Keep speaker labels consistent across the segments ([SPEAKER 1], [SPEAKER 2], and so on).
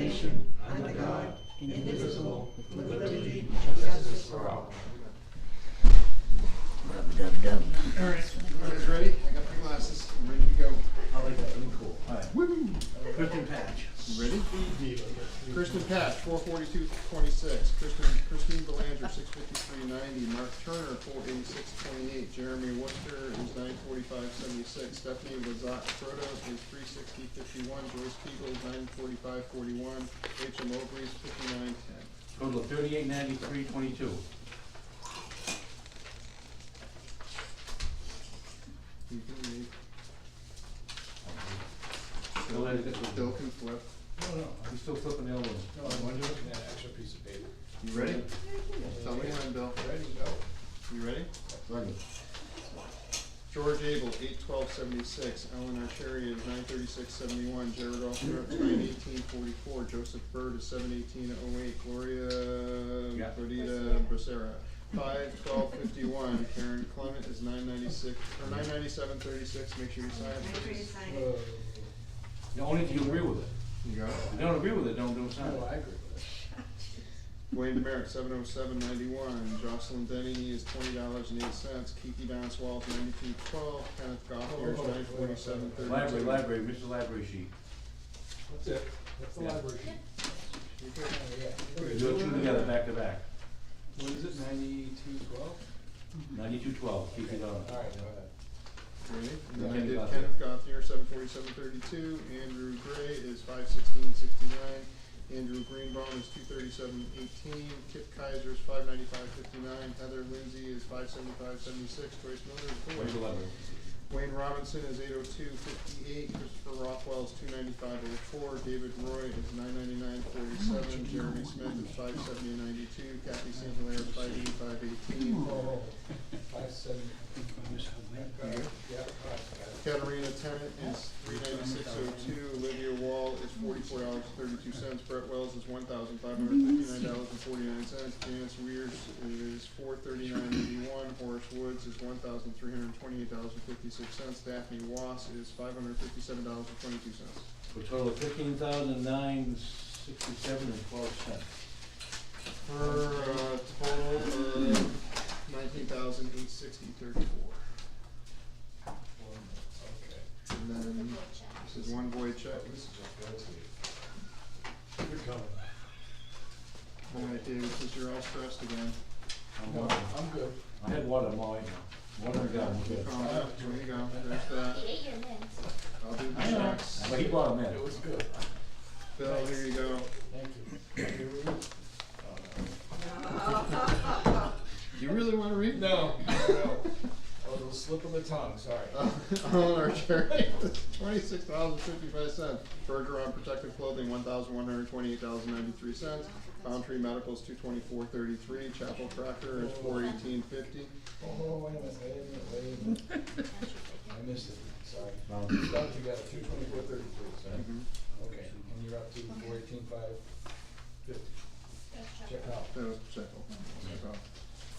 [SPEAKER 1] nation, under God, indivisible, with liberty and justice for all.
[SPEAKER 2] Dub.
[SPEAKER 3] All right, everybody's ready? I got my glasses. I'm ready to go.
[SPEAKER 1] I like that. Really cool. All right.
[SPEAKER 3] Woo!
[SPEAKER 1] Kristen Patch.
[SPEAKER 3] You ready? Kristen Patch, 442.26. Christine Belanger, 653.90. Mark Turner, 486.28. Jeremy Worcester is 945.76. Stephanie Lazat-Proto is 360.51. Joyce Kegel is 945.41. Rachel Mobley is 59.10.
[SPEAKER 1] Total of 3893.22.
[SPEAKER 3] You can read.
[SPEAKER 1] Bill
[SPEAKER 3] Can flip.
[SPEAKER 4] No,
[SPEAKER 1] He's still flipping the other one.
[SPEAKER 4] no, I'm looking at an extra piece of paper.
[SPEAKER 3] You ready? Tell me when, Bill.
[SPEAKER 4] Ready to go.
[SPEAKER 3] You ready?
[SPEAKER 1] Ready.
[SPEAKER 3] George Abel, 812.76. Eleanor Cherry is 936.71. Jared Alford, 918.44. Joseph Bird is 718.08. Gloria Bodita Bracera, 512.51. Karen Clement is 997.36. Make sure you sign it, please.
[SPEAKER 1] No, only if you agree with it.
[SPEAKER 3] You got it?
[SPEAKER 1] If you don't agree with it, don't sign
[SPEAKER 4] No, I
[SPEAKER 1] it.
[SPEAKER 4] agree with it.
[SPEAKER 3] Wayne DeMeritt, 707.91. Jocelyn Denny is $20.08. Kiki Donswall is 92.12. Kenneth Gothier is 947.32.
[SPEAKER 1] Library, Mr. Library sheet.
[SPEAKER 4] That's it. That's the
[SPEAKER 1] Yeah.
[SPEAKER 4] library sheet.
[SPEAKER 1] Do it two together, back to back.
[SPEAKER 4] What is it, 9212?
[SPEAKER 1] 9212, keep it on.
[SPEAKER 4] Alright, go ahead.
[SPEAKER 3] Ready? And then I
[SPEAKER 1] Kenneth
[SPEAKER 3] did
[SPEAKER 1] Gothier.
[SPEAKER 3] Kenneth Gothier, 747.32. Andrew Gray is 516.69. Andrew Greenbaum is 237.18. Kip Kaiser is 595.59. Heather Lindsay is 575.76. Joyce Miller
[SPEAKER 1] Where's
[SPEAKER 3] is
[SPEAKER 1] the
[SPEAKER 3] 4.
[SPEAKER 1] library?
[SPEAKER 3] Wayne Robinson is 802.58. Christopher Rothwell is 295.04. David Roy is 999.47. Jeremy Smith is 570.92. Kathy St. Hilaire is 585.18.
[SPEAKER 4] Oh, 570. Yeah,
[SPEAKER 3] Katarina Tennant is $396.02. Olivia Wall is $44.32. Brett Wells is $1,559.49. Janice Weirs is $439.81. Horace Woods is $1,328.56. Daphne Wass is $557.22.
[SPEAKER 1] For a total of $15,967.12.
[SPEAKER 3] For a total of $19,860.34.
[SPEAKER 4] Okay.
[SPEAKER 3] And then this is one void check.
[SPEAKER 4] This is just fancy. You're coming.
[SPEAKER 3] All right, David, since you're all stressed again.
[SPEAKER 4] No, I'm good.
[SPEAKER 1] I had water, I'm all right now. Water and gun, we're good.
[SPEAKER 3] Calm down. There you go. There's that.
[SPEAKER 5] Ate your mints.
[SPEAKER 3] I'll do the
[SPEAKER 1] I know,
[SPEAKER 3] checks.
[SPEAKER 1] but he brought them in.
[SPEAKER 4] It was good.
[SPEAKER 3] Bill, here you go.
[SPEAKER 4] Thank you.
[SPEAKER 3] Do you really want to read?
[SPEAKER 4] No. Oh, it was a slip of the tongue, sorry.
[SPEAKER 3] Eleanor Cherry, $26.55. Bergeron Protective Clothing, $1,128.93. Foundry Medicals, $224.33. Chapel Tractor is $418.50.
[SPEAKER 4] Oh, wait a minute. I missed it, sorry. Stuff together, 224.33, sorry. Okay, and you're up to 418.550. Check out.
[SPEAKER 3] That was check off.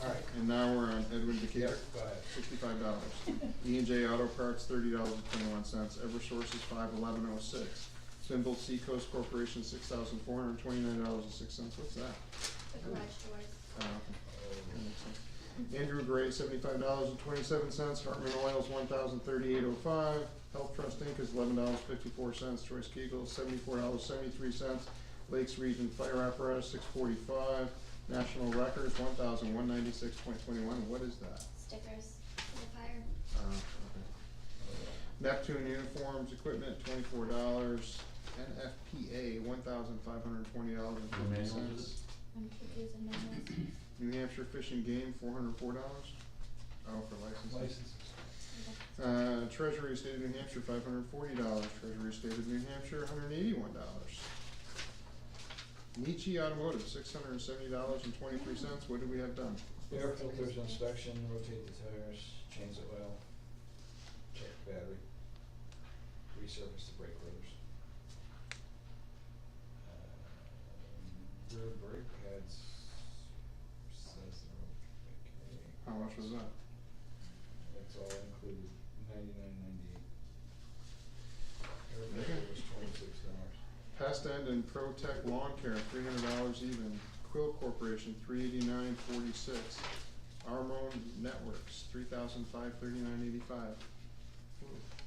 [SPEAKER 4] Alright.
[SPEAKER 3] And now we're on Edwin Decatur,
[SPEAKER 4] Yes, go ahead.
[SPEAKER 3] $65. E&J Auto Parts, $30.21. Eversource is $511.06. Thimble Seacoast Corporation, $6,429.06. What's that?
[SPEAKER 5] The garage doors.
[SPEAKER 3] Oh, okay. That makes sense. Andrew Gray, $75.27. Hartman Oils, $1,038.05. Health Trust Inc. is $11.54. Joyce Kegel, $74.73. Lakes Region Fire Apparatus, $645. National Records, $1,196.21. What is that?
[SPEAKER 5] Stickers for the fire.
[SPEAKER 3] Okay. Neptune Uniforms Equipment, $24. NFPA, $1,520.50.
[SPEAKER 5] I'm confusing manuals.
[SPEAKER 3] New Hampshire Fish and Game, $404. Oh, for licenses. Treasury State of New Hampshire, $540. Treasury State of New Hampshire, $181. Nietzsche Automotive, $670.23. What do we have done?
[SPEAKER 4] Air filters inspection, rotate the tires, change the oil, check the battery, resurface the brake rotors. Rear brake pads says they're okay.
[SPEAKER 3] How much was that?
[SPEAKER 4] That's all included, $99.98. Air
[SPEAKER 3] Okay.
[SPEAKER 4] filter was $26.
[SPEAKER 3] Pest End and Protect Lawn Care, $300 even. Quill Corporation, $389.46. Armone Networks, $3,539.85.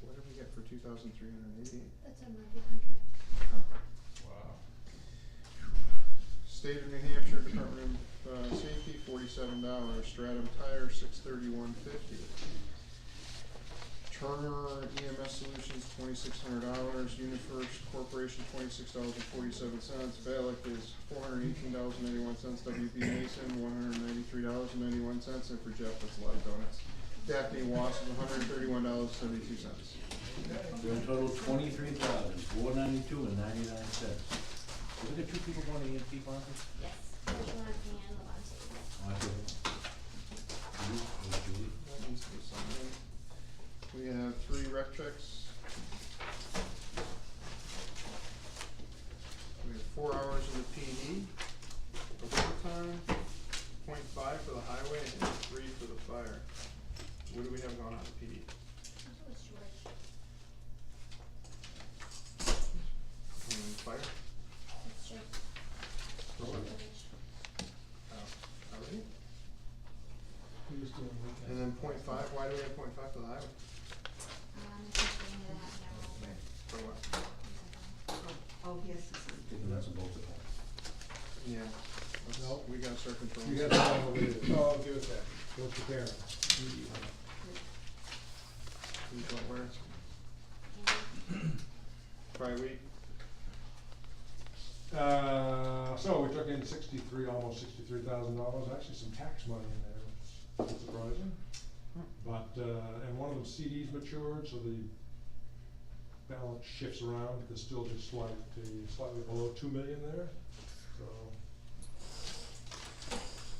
[SPEAKER 3] What did we get for $2,388?
[SPEAKER 5] That's our monthly contract.
[SPEAKER 4] Wow.
[SPEAKER 3] State of New Hampshire Department of Safety, $47. Stratum Tire, $631.50. Turner EMS Solutions, $2,600. UniFirst Corporation, $26.47. Valic is $418.91. WB Mason, $193.91. And for Jeff, that's a lot of donuts. Daphne Was is $131.72.
[SPEAKER 2] Grand total $23,492.99. Look at two people going to EMT conference.
[SPEAKER 5] Yes, Angela and Levante.
[SPEAKER 3] That needs to be signed. We have 3 rec checks. We have 4 hours in the PD, overtime, 0.5 for the highway, and 3 for the fire. What do we have going on in the PD?
[SPEAKER 5] I think it was George.
[SPEAKER 3] And fire?
[SPEAKER 5] That's George.
[SPEAKER 3] For what?
[SPEAKER 5] George.
[SPEAKER 3] Already?
[SPEAKER 4] He was doing weekends.
[SPEAKER 3] And then 0.5, why do we have 0.5 for the highway?
[SPEAKER 5] It's just getting to that now.
[SPEAKER 3] For what?
[SPEAKER 6] Oh, he has to sign.
[SPEAKER 2] Taking nuts and bolts apart.
[SPEAKER 3] Yeah. Let's-
[SPEAKER 4] Nope.
[SPEAKER 3] We gotta start controlling.
[SPEAKER 4] You got to sign over here. Oh, I'll give it back. Go to Darren.
[SPEAKER 3] Who's what, where?
[SPEAKER 5] And
[SPEAKER 3] By week?
[SPEAKER 7] So we took in almost $63,000, actually some tax money in there, which is surprising. But, and one of them CDs matured, so the balance shifts around, there's still just slightly below 2 million there, so.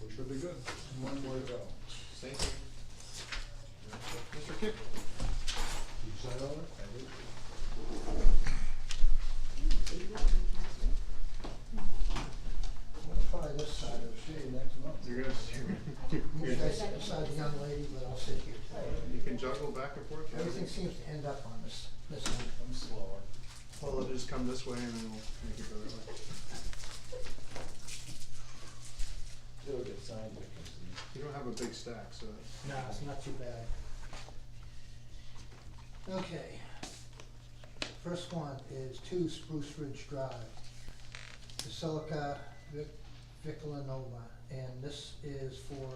[SPEAKER 7] Which should be good.
[SPEAKER 4] One more to go.
[SPEAKER 3] Thank you. Mr. Kick?
[SPEAKER 7] You sign on it?
[SPEAKER 4] I did.
[SPEAKER 8] I'm gonna try this side of the
[SPEAKER 4] See
[SPEAKER 8] shade.
[SPEAKER 4] you next month.
[SPEAKER 3] You're gonna,
[SPEAKER 8] You guys sit beside the young lady, but I'll sit here.
[SPEAKER 3] you can juggle back and forth.
[SPEAKER 8] Everything seems to end up on this end.
[SPEAKER 4] I'm slower.
[SPEAKER 3] Well, it'll just come this way and then we'll make it go that way.
[SPEAKER 4] It'll get signed, I can see.
[SPEAKER 3] You don't have a big stack, so.
[SPEAKER 8] No, it's not too bad. Okay. First one is 2 Spruce Ridge Drive, Basilica Vicalanova, and this is for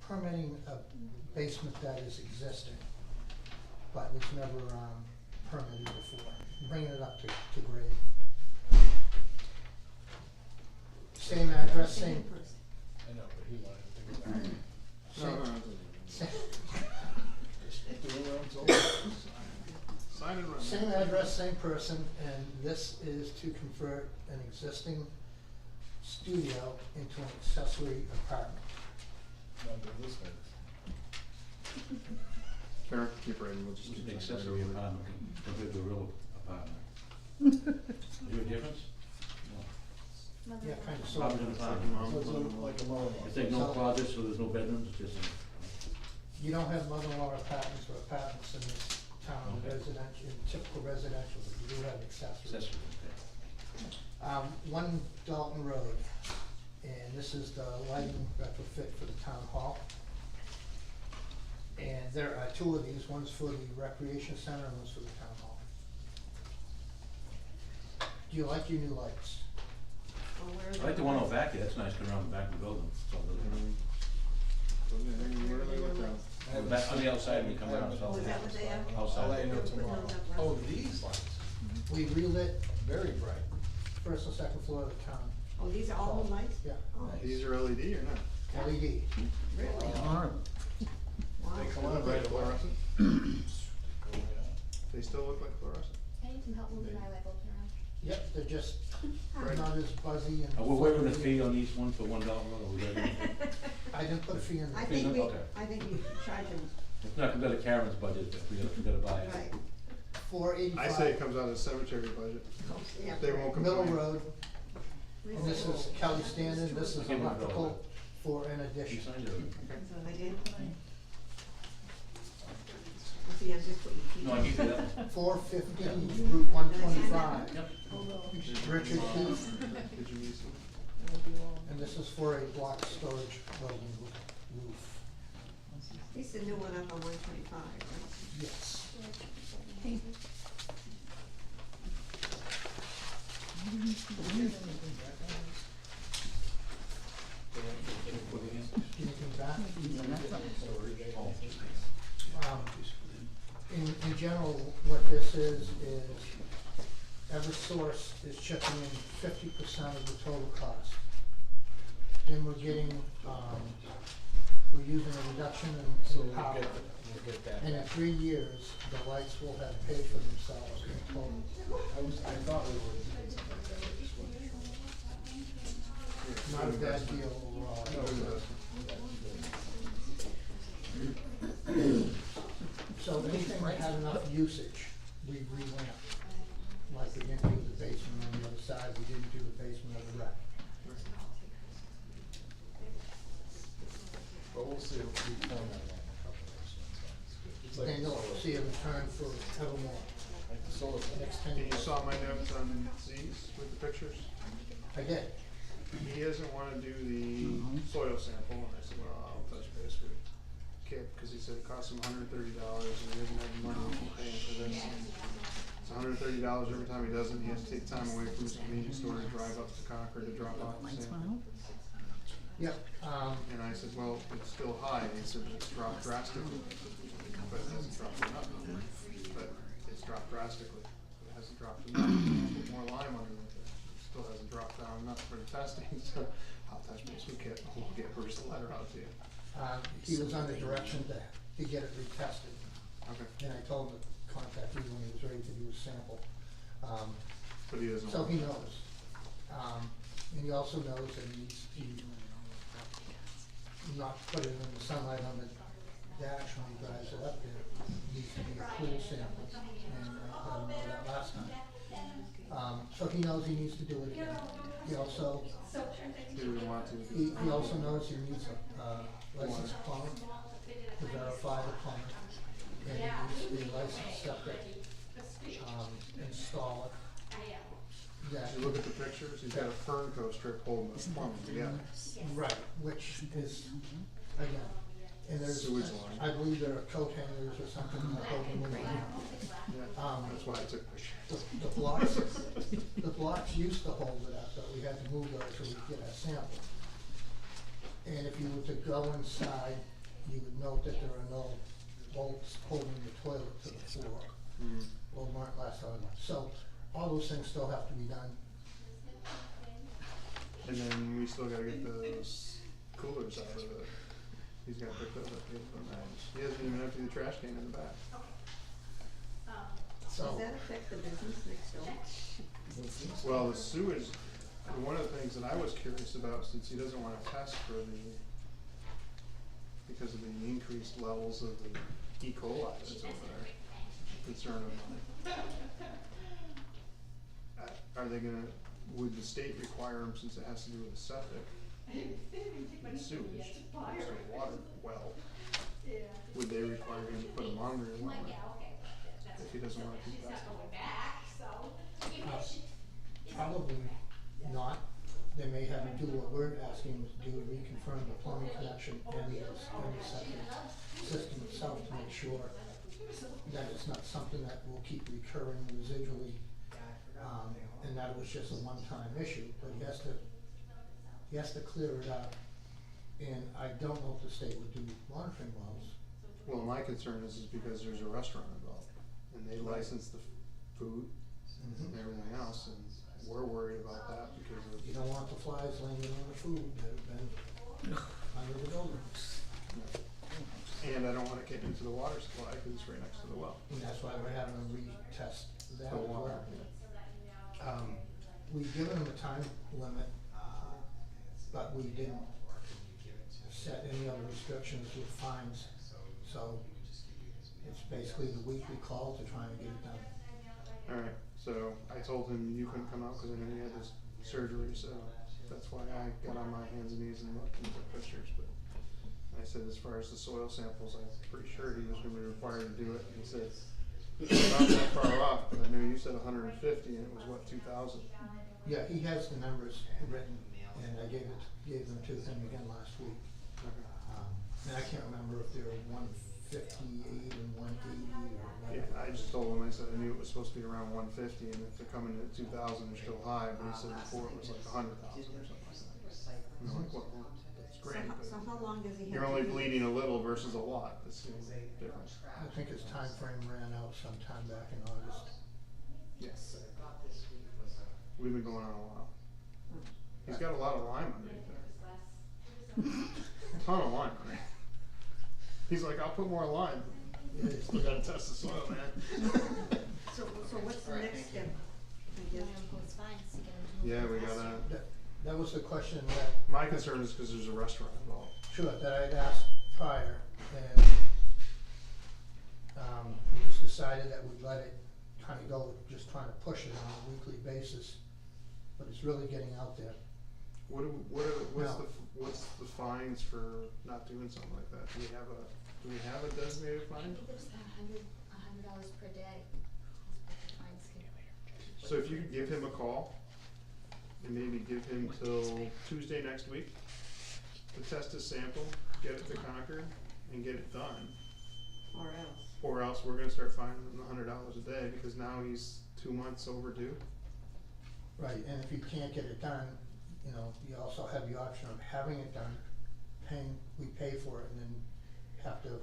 [SPEAKER 8] permitting a basement that is existing, but was never permitted before, bringing it up to grade. Same address, same,
[SPEAKER 4] I know, but he wanted to go back.
[SPEAKER 3] No, no,
[SPEAKER 8] same,
[SPEAKER 3] it doesn't.
[SPEAKER 8] same,
[SPEAKER 4] Just doing what I'm told.
[SPEAKER 3] Sign and run.
[SPEAKER 8] same address, same person, and this is to convert an existing studio into an accessory apartment.
[SPEAKER 4] Not do this way.
[SPEAKER 3] Karen, keep writing, we'll just
[SPEAKER 2] It's
[SPEAKER 3] keep
[SPEAKER 2] an
[SPEAKER 3] typing
[SPEAKER 2] accessory
[SPEAKER 3] over.
[SPEAKER 2] apartment compared to a real apartment. Is there a difference? No.
[SPEAKER 5] Mother.
[SPEAKER 8] Yeah, kind of,
[SPEAKER 2] Apartment and apartment.
[SPEAKER 3] Mom,
[SPEAKER 4] So it's
[SPEAKER 3] mom,
[SPEAKER 4] like a mother-in-law.
[SPEAKER 2] If there's no closets, so there's no bedrooms, it's just
[SPEAKER 8] You don't have mother-in-law apartments or apartments in this town,
[SPEAKER 2] Okay.
[SPEAKER 8] residential, typical residential, but you do have accessories.
[SPEAKER 2] accessory, okay.
[SPEAKER 8] 1 Dalton Road, and this is the lighting retrofit for the town hall. And there are 2 of these, one's for the recreation center and one's for the town hall. Do you like your new lights?
[SPEAKER 6] Oh, where are
[SPEAKER 2] I like the one out back there, that's nice, going around the back of the building. It's all lit.
[SPEAKER 3] So they're hanging really look down.
[SPEAKER 4] I haven't
[SPEAKER 2] Back on the
[SPEAKER 4] seen-
[SPEAKER 2] outside when you come
[SPEAKER 4] I
[SPEAKER 2] around,
[SPEAKER 4] haven't-
[SPEAKER 2] so-
[SPEAKER 6] Oh, is that what they are?
[SPEAKER 2] Outside.
[SPEAKER 4] I'll let you know
[SPEAKER 6] They'll put
[SPEAKER 4] tomorrow.
[SPEAKER 6] those up last
[SPEAKER 4] Oh,
[SPEAKER 6] week.
[SPEAKER 4] these lights,
[SPEAKER 8] We relit
[SPEAKER 4] very bright.
[SPEAKER 8] first and second floor of the town,
[SPEAKER 6] Oh, these are all new lights?
[SPEAKER 8] yeah,
[SPEAKER 6] Oh,
[SPEAKER 3] These are LED or not?
[SPEAKER 8] LED.
[SPEAKER 6] really? Wow.
[SPEAKER 4] They come
[SPEAKER 3] They
[SPEAKER 4] on
[SPEAKER 3] look
[SPEAKER 4] right
[SPEAKER 3] like
[SPEAKER 4] away.
[SPEAKER 3] fluorescent?
[SPEAKER 4] Go right on.
[SPEAKER 3] They still look like fluorescent?
[SPEAKER 5] I need some help moving my light bulbs around.
[SPEAKER 8] Yep, they're just
[SPEAKER 3] Right.
[SPEAKER 8] not as buzzy and.
[SPEAKER 2] We're waiving the fee on each one for $1, or we ready?
[SPEAKER 8] I didn't put a fee in
[SPEAKER 6] I
[SPEAKER 8] there.
[SPEAKER 6] think we,
[SPEAKER 2] Okay.
[SPEAKER 6] I think we should charge them,
[SPEAKER 2] It's not compared to Karen's budget, if we gotta buy it.
[SPEAKER 6] right.
[SPEAKER 3] I say it comes out of the cemetery budget.
[SPEAKER 6] Yeah.
[SPEAKER 3] They won't
[SPEAKER 8] Middle
[SPEAKER 3] complain.
[SPEAKER 8] Road,
[SPEAKER 6] Where's
[SPEAKER 8] and this
[SPEAKER 6] the-
[SPEAKER 8] is Kelly Standard, this is
[SPEAKER 2] I can't remember all
[SPEAKER 8] electrical for an
[SPEAKER 2] You
[SPEAKER 8] addition.
[SPEAKER 2] signed it.
[SPEAKER 6] So they did? Let's see, Yeah, just what you keep.
[SPEAKER 2] No, I gave you that one.
[SPEAKER 8] 450 Route 125.
[SPEAKER 2] Yep.
[SPEAKER 8] Richard Heath,
[SPEAKER 3] Did you use them?
[SPEAKER 8] and this is for a block storage building roof.
[SPEAKER 6] He's the new one up on 125, right?
[SPEAKER 8] Yes. Anything back? In general, what this is Eversource is chipping in 50% of the total cost. Then we're getting, we're using a reduction
[SPEAKER 4] So
[SPEAKER 8] in
[SPEAKER 4] we'll
[SPEAKER 8] power.
[SPEAKER 4] get that
[SPEAKER 8] And in
[SPEAKER 4] back.
[SPEAKER 8] 3 years, the lights will have paid for themselves in total.
[SPEAKER 4] I thought we were.
[SPEAKER 8] Not a bad deal overall.
[SPEAKER 3] No, it doesn't.
[SPEAKER 8] So anything that had enough usage, we revamped. Like we didn't do the basement on the other side, we didn't do the basement of the rec.
[SPEAKER 4] But we'll see, we format that in a couple of years, so it's good. It's like
[SPEAKER 8] Then you'll
[SPEAKER 4] solar.
[SPEAKER 8] see a return for evermore,
[SPEAKER 4] Like the solar.
[SPEAKER 8] next 10
[SPEAKER 3] And you
[SPEAKER 8] years.
[SPEAKER 3] saw my notes on Z's with the pictures?
[SPEAKER 8] I did.
[SPEAKER 3] He doesn't wanna do the soil sample, and I said, well, I'll touch base with Kip, cause he said it costs him $130, and he doesn't have the money to pay for this. It's $130 every time he does it, and he has to take time away from his convenience store to drive up to Concord to drop off the sample.
[SPEAKER 8] Yep,
[SPEAKER 3] And I said, well, it's still high, and he said, it's dropped drastically, but it hasn't dropped enough, but it's dropped drastically, it hasn't dropped enough, put more lime underneath it, it still hasn't dropped down enough for the testing, so I'll touch base with Kip, we'll get Bruce a letter out to you.
[SPEAKER 8] he was under direction to get it retested,
[SPEAKER 3] Okay,
[SPEAKER 8] and I told him to contact you when he was ready to do his sample.
[SPEAKER 3] but he doesn't
[SPEAKER 8] So
[SPEAKER 3] want.
[SPEAKER 8] he knows. And he also knows that he needs to not put it in the sunlight on the dash when he drives it up there. It needs to be a cool sample, and I let him know that last time. So he knows he needs to do it again. He also,
[SPEAKER 3] He doesn't want to.
[SPEAKER 8] he also knows he needs a licensed plumber to verify the plumber. And he needs the licensed septic, installer. That,
[SPEAKER 3] If you look at the pictures, he's got a Fernco strip holding the plumbing together.
[SPEAKER 8] right, which is, again, and there's,
[SPEAKER 3] Sewage line.
[SPEAKER 8] I believe there are coat hangers or something in the building when we,
[SPEAKER 3] That's why I took a picture.
[SPEAKER 8] the blocks used to hold it up, but we had to move those so we could get our sample. And if you were to go inside, you would note that there are no bolts holding the toilet to the floor. Well, weren't last time. So, all those things still have to be done.
[SPEAKER 3] And then we still gotta get those coolers out of it. He's gotta pick those up, get them out. He hasn't even emptied the trash can in the back.
[SPEAKER 6] Does
[SPEAKER 8] So,
[SPEAKER 6] that affect the business next door?
[SPEAKER 3] Well, the sewage, one of the things that I was curious about, since he doesn't wanna test for because of the increased levels of the E. coli that's over there, concern of mine. Are they gonna, would the state require them, since it has to do with the septic, and sewage, next to the water well, would they require him to put a monitoring well in, if he doesn't wanna keep that?
[SPEAKER 8] probably not. They may have to do what we're asking them to do, reconfirm the plumbing connection and the septic system itself to make sure that it's not something that will keep recurring residually, and that it was just a one-time issue, but he has to clear it up. And I don't know if the state would do monitoring wells.
[SPEAKER 3] Well, my concern is because there's a restaurant involved, and they license the food and everything else, and we're worried about that because of.
[SPEAKER 8] You don't want the flies landing on the food that have been under the building.
[SPEAKER 3] And I don't wanna get into the water supply, cause it's right next to the well.
[SPEAKER 8] And that's why we're having them retest that
[SPEAKER 3] The
[SPEAKER 8] as
[SPEAKER 3] water,
[SPEAKER 8] well.
[SPEAKER 3] yeah.
[SPEAKER 8] We've given them a time limit, but we didn't set any other restrictions with fines. So it's basically the weekly call to try and get it done.
[SPEAKER 3] Alright, so I told him you couldn't come out, cause I knew he had this surgery, so that's why I got on my hands and knees and looked and took pictures, but, I said, as far as the soil samples, I'm pretty sure he was gonna be required to do it. He said, it's not that far off, but I know you said 150 and it was what, 2,000?
[SPEAKER 8] Yeah, he has the numbers written, and I gave them to him again last week. And I can't remember if they were 158 and 180 or whatever.
[SPEAKER 3] Yeah, I just told him, I said, I knew it was supposed to be around 150, and if they're coming in at 2,000, they're still high, but he said before it was like 100,000 or something like that. And I'm like, well, that's great,
[SPEAKER 6] So
[SPEAKER 3] but
[SPEAKER 6] how long does he have to do?
[SPEAKER 3] you're only bleeding a little versus a lot, that's the difference.
[SPEAKER 8] I think his time frame ran out sometime back in August.
[SPEAKER 3] Yes. We've been going on a while. He's got a lot of lime underneath there. A ton of lime, right? He's like, I'll put more lime. Yeah, you still gotta test the soil, man.
[SPEAKER 6] So what's the next step? I guess.
[SPEAKER 5] It's fine, so you can
[SPEAKER 3] Yeah,
[SPEAKER 5] move
[SPEAKER 3] we
[SPEAKER 5] faster.
[SPEAKER 3] gotta,
[SPEAKER 8] That was the question that,
[SPEAKER 3] my concern is because there's a restaurant involved.
[SPEAKER 8] sure, that I'd asked prior, and, it was decided that we'd let it kinda go, just trying to push it on a weekly basis, but it's really getting out there.
[SPEAKER 3] What's the fines for not doing something like that? Do we have a designated
[SPEAKER 5] I
[SPEAKER 3] fine?
[SPEAKER 5] think there's $100 per day. Is what the fines can be.
[SPEAKER 3] So if you could give him a call, and maybe give him till Tuesday next week to test his sample, get it to Concord, and get it done.
[SPEAKER 6] Or else.
[SPEAKER 3] Or else we're gonna start fining him $100 a day, because now he's 2 months overdue.
[SPEAKER 8] Right, and if you can't get it done, you know, you also have the option of having it done, we pay for it, and then have to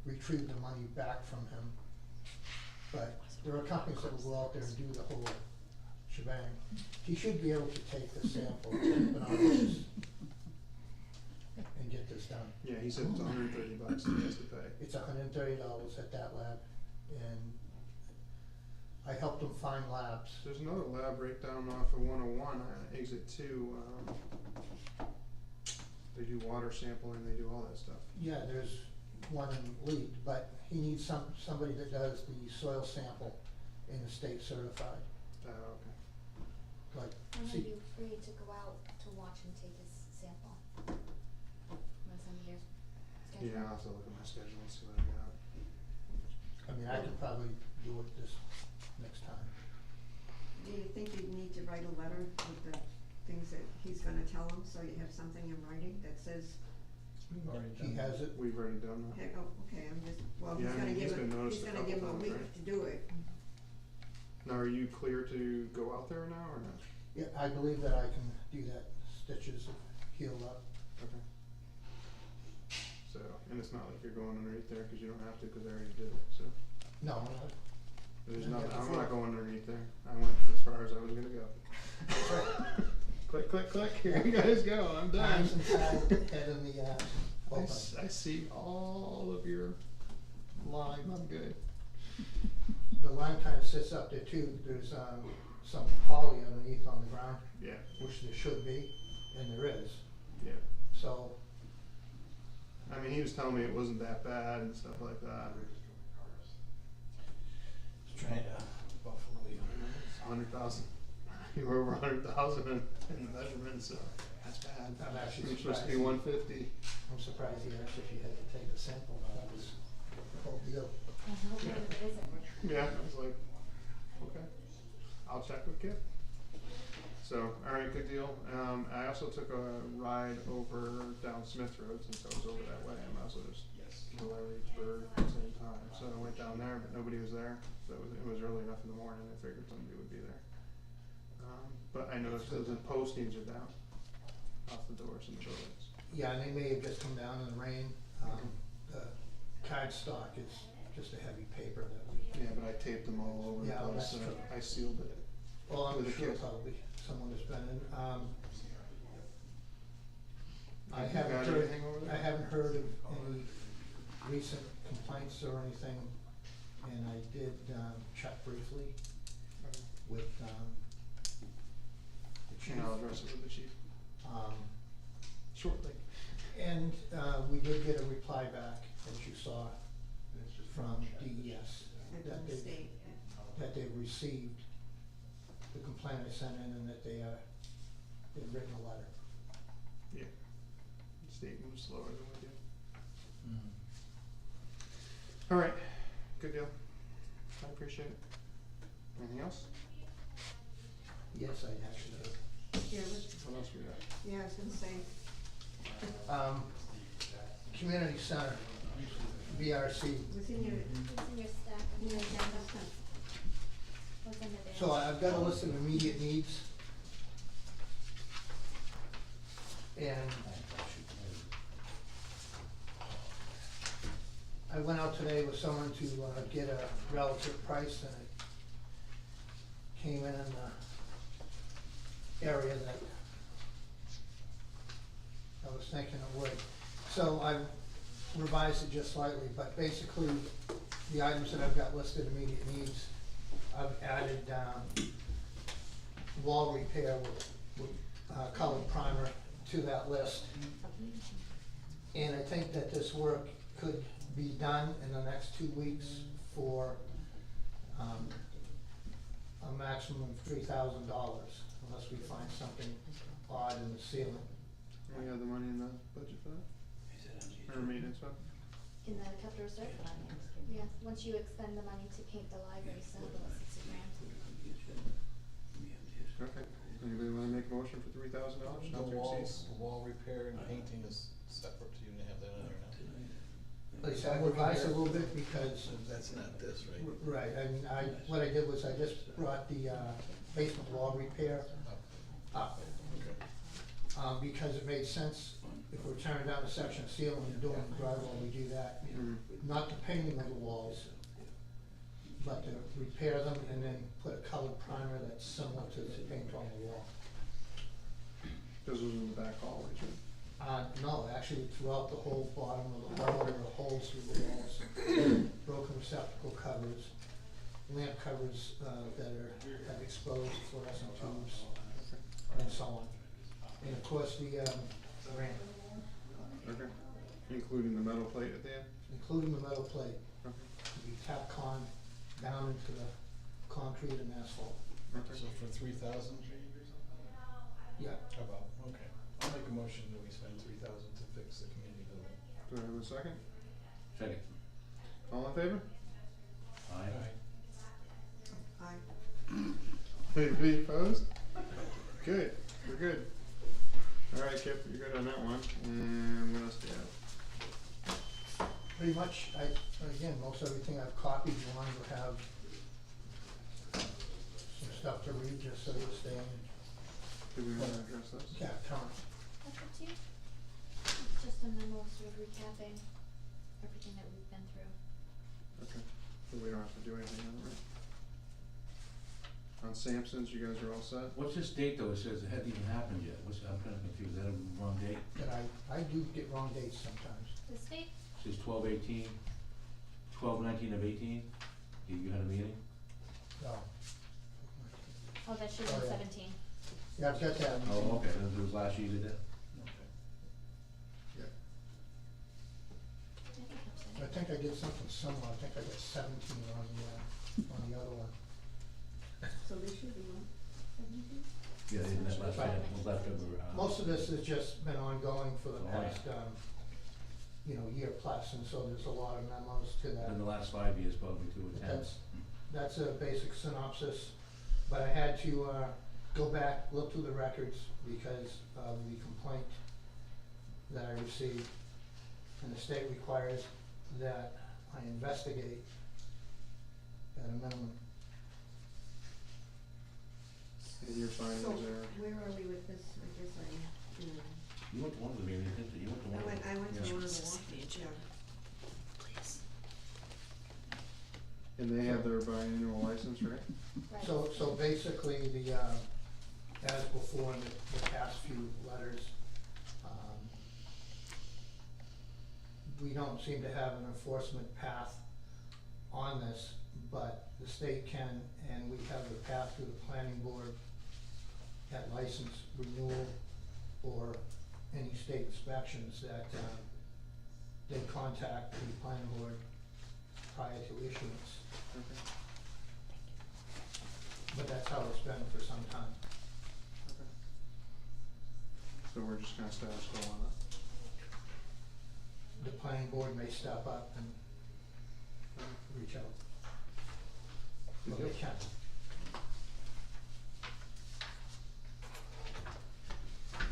[SPEAKER 8] retrieve the money back from him. But there are companies that will go out there and do the whole shebang. He should be able to take the sample, put on his, and get this done.
[SPEAKER 3] Yeah, he said it's $130 that he has to pay.
[SPEAKER 8] It's $130 at that lab, and I helped him find labs.
[SPEAKER 3] There's another lab right down off of 101 on exit 2. They do water sampling, they do all that stuff.
[SPEAKER 8] Yeah, there's one in Lead, but he needs somebody that does the soil sample and is state certified.
[SPEAKER 3] Okay.
[SPEAKER 8] Like,
[SPEAKER 5] When are
[SPEAKER 8] see,
[SPEAKER 5] you free to go out to watch him take his sample? When some of your schedule?
[SPEAKER 3] Yeah, I'll have to look at my schedule and see what I got.
[SPEAKER 8] I mean, I could probably do it this next time.
[SPEAKER 6] Do you think you need to write a letter with the things that he's gonna tell him, so you have something in writing that says,
[SPEAKER 4] We've already
[SPEAKER 8] He
[SPEAKER 4] done
[SPEAKER 8] has it,
[SPEAKER 3] We've already done that.
[SPEAKER 6] heck, oh, okay, I'm just, well,
[SPEAKER 3] Yeah, I mean, he's been noticed
[SPEAKER 6] he's
[SPEAKER 3] a
[SPEAKER 6] gonna give him a
[SPEAKER 3] couple
[SPEAKER 6] week
[SPEAKER 3] times, right?
[SPEAKER 6] to do it.
[SPEAKER 3] Now, are you clear to go out there now or not?
[SPEAKER 8] yeah, I believe that I can do that, stitches have healed up.
[SPEAKER 3] Okay. So, and it's not like you're going underneath there, cause you don't have to, cause I already did it, so.
[SPEAKER 8] No,
[SPEAKER 3] There's
[SPEAKER 8] Yeah,
[SPEAKER 3] nothing, I'm
[SPEAKER 8] before.
[SPEAKER 3] not going underneath there. I went as far as I was gonna go. Click, click, click, here you guys go, I'm done.
[SPEAKER 8] Arms inside, head in the, open.
[SPEAKER 3] I see all of your lime, I'm good.
[SPEAKER 8] The line kinda sits up there too, there's, some poly underneath on the ground,
[SPEAKER 3] Yeah,
[SPEAKER 8] which there should be, and there is,
[SPEAKER 3] yeah.
[SPEAKER 8] so,
[SPEAKER 3] I mean, he was telling me it wasn't that bad and stuff like that.
[SPEAKER 4] Trying to buffalo you.
[SPEAKER 3] 100,000. You were over 100,000 in the measurements, so that's bad.
[SPEAKER 8] I'm actually
[SPEAKER 3] You're supposed to be
[SPEAKER 8] surprised.
[SPEAKER 3] 150.
[SPEAKER 8] I'm surprised he asked if you had to take the sample, that was the whole deal.
[SPEAKER 5] I hope it isn't.
[SPEAKER 3] Yeah, I was like, okay, I'll check with Kip. So, alright, good deal. I also took a ride over down Smith Road since I was over that way. I'm also just Larry'sburg at the same time. So I went down there, but nobody was there. So it was early enough in the morning. I figured somebody would be there. But I noticed that the postings are down off the doors in the buildings.
[SPEAKER 8] Yeah, and they may have just come down in the rain, the cardstock is just a heavy paper that we,
[SPEAKER 3] Yeah, but I taped them all over
[SPEAKER 8] Yeah,
[SPEAKER 3] the place.
[SPEAKER 8] that's
[SPEAKER 3] So
[SPEAKER 8] true.
[SPEAKER 3] I sealed it.
[SPEAKER 8] well, I'm
[SPEAKER 3] With a
[SPEAKER 8] sure
[SPEAKER 3] kit.
[SPEAKER 8] probably someone has been in, I
[SPEAKER 3] You
[SPEAKER 8] haven't
[SPEAKER 3] got
[SPEAKER 8] heard,
[SPEAKER 3] anything over there?
[SPEAKER 8] I haven't heard of any recent complaints or anything, and I did, check briefly with, the chief.
[SPEAKER 3] And I'll address it with the chief shortly.
[SPEAKER 8] And, we did get a reply back, as you saw, from DES,
[SPEAKER 6] And
[SPEAKER 8] that
[SPEAKER 6] from the
[SPEAKER 8] they,
[SPEAKER 6] state.
[SPEAKER 8] that they've received the complaint I sent in, and that they've written a letter.
[SPEAKER 3] Yeah. The state moves slower than we do. Alright, good deal. I appreciate it. Anything else?
[SPEAKER 8] Yes, I actually do.
[SPEAKER 6] Here,
[SPEAKER 3] What else we got?
[SPEAKER 6] yeah, I was gonna say,
[SPEAKER 8] Community center, BRC.
[SPEAKER 6] within your,
[SPEAKER 5] It's in your stack.
[SPEAKER 6] in your agenda,
[SPEAKER 5] What's in the there?
[SPEAKER 8] So I've got a list of immediate needs. And I went out today with someone to get a relative price, and it came in the area that I was thinking it would. So I revised it just slightly, but basically, the items that I've got listed immediate needs, I've added wall repair with colored primer to that list. And I think that this work could be done in the next 2 weeks for a maximum of $3,000, unless we find something odd in the ceiling.
[SPEAKER 3] We have the money in the budget for that? Or maintenance fund?
[SPEAKER 5] In the capital reserve fund, yeah, once you expend the money to paint the library, so about $60,000.
[SPEAKER 3] Okay, anybody wanna make a motion for $3,000,
[SPEAKER 4] The
[SPEAKER 3] not to exceed?
[SPEAKER 4] wall repair and painting is separate, you didn't have that in there now.
[SPEAKER 8] Like I said, I revised it a little bit because,
[SPEAKER 4] That's not this, right?
[SPEAKER 8] right, I mean, what I did was I just brought the basement wall repair up.
[SPEAKER 4] Okay.
[SPEAKER 8] Because it made sense, if we're tearing down a section of ceiling and doing drywall, we do that. Not the painting of the walls, but to repair them and then put a colored primer that's similar to the paint on the wall.
[SPEAKER 3] This was in the back hallway, too.
[SPEAKER 8] No, actually throughout the whole bottom of the hall, there are holes through the walls, broken receptacle covers, lamp covers, that have exposed fluorescent tubes, and so on. And of course, the ramp,
[SPEAKER 3] Okay, including the metal plate at the end?
[SPEAKER 8] including the metal plate,
[SPEAKER 3] Okay.
[SPEAKER 8] we Tapcon down into the concrete and asphalt.
[SPEAKER 3] Okay.
[SPEAKER 4] So for 3,000?
[SPEAKER 8] Yeah,
[SPEAKER 4] About, okay. I'll make a motion that we spend 3,000 to fix the community building.
[SPEAKER 3] Do I have a second?
[SPEAKER 2] Second.
[SPEAKER 3] All in favor?
[SPEAKER 2] Aye.
[SPEAKER 3] Anybody opposed? Good, we're good. Alright, Kip, you're good on that one, and what else do you have?
[SPEAKER 8] pretty much, again, most everything I've copied, you want to have some stuff to read, just so you stay in,
[SPEAKER 3] Do we wanna address this?
[SPEAKER 8] yeah, current.
[SPEAKER 5] That's up to you. It's just a memo sort of recapping everything that we've been through.
[SPEAKER 3] Okay, so we don't have to do anything on it, right? On Sampson's, you guys are all set?
[SPEAKER 2] What's this date though? It says it hasn't even happened yet. I'm kinda confused. Is that a wrong date?
[SPEAKER 8] But I do get wrong dates sometimes.
[SPEAKER 5] This date?
[SPEAKER 2] It says 12/18, 12/19 of 18. You had a meeting?
[SPEAKER 8] So,
[SPEAKER 5] Oh, that should
[SPEAKER 8] Oh,
[SPEAKER 5] be
[SPEAKER 8] yeah.
[SPEAKER 5] 17.
[SPEAKER 8] yeah, I've got that.
[SPEAKER 2] Oh, okay. It was last year you did that?
[SPEAKER 4] Okay.
[SPEAKER 8] I think I did something similar, I think I got 17 on the other one.
[SPEAKER 6] so there should be one.
[SPEAKER 2] Yeah, they did that last
[SPEAKER 8] Right.
[SPEAKER 2] year. Was leftover.
[SPEAKER 8] Most of this has just been ongoing for the
[SPEAKER 2] Oh, yeah.
[SPEAKER 8] past, year plus, and so there's a lot of memos to that.
[SPEAKER 2] In the last 5 years probably too, or 10.
[SPEAKER 8] That's a basic synopsis, but I had to, go back, look through the records because of the complaint that I received. And the state requires that I investigate at a minimum.
[SPEAKER 3] And your findings
[SPEAKER 6] So,
[SPEAKER 3] are,
[SPEAKER 6] where are we with this, I guess
[SPEAKER 2] You went to one of the meetings, didn't you? You went to one of them.
[SPEAKER 6] I went to
[SPEAKER 2] Yeah.
[SPEAKER 6] one of the walk, yeah.
[SPEAKER 3] and they have their biannual license, right?
[SPEAKER 5] Right.
[SPEAKER 8] So basically, the, as before in the past few letters, we don't seem to have an enforcement path on this, but the state can, and we have the path through the planning board at license renewal or any state inspections that, they contact the planning board prior to issuance.
[SPEAKER 3] Okay.
[SPEAKER 8] But that's how it's been for some time.
[SPEAKER 3] Okay. So we're just gonna status quo on that?
[SPEAKER 8] The planning board may step up and reach out.
[SPEAKER 7] Good
[SPEAKER 8] Well,
[SPEAKER 7] deal.
[SPEAKER 8] they can.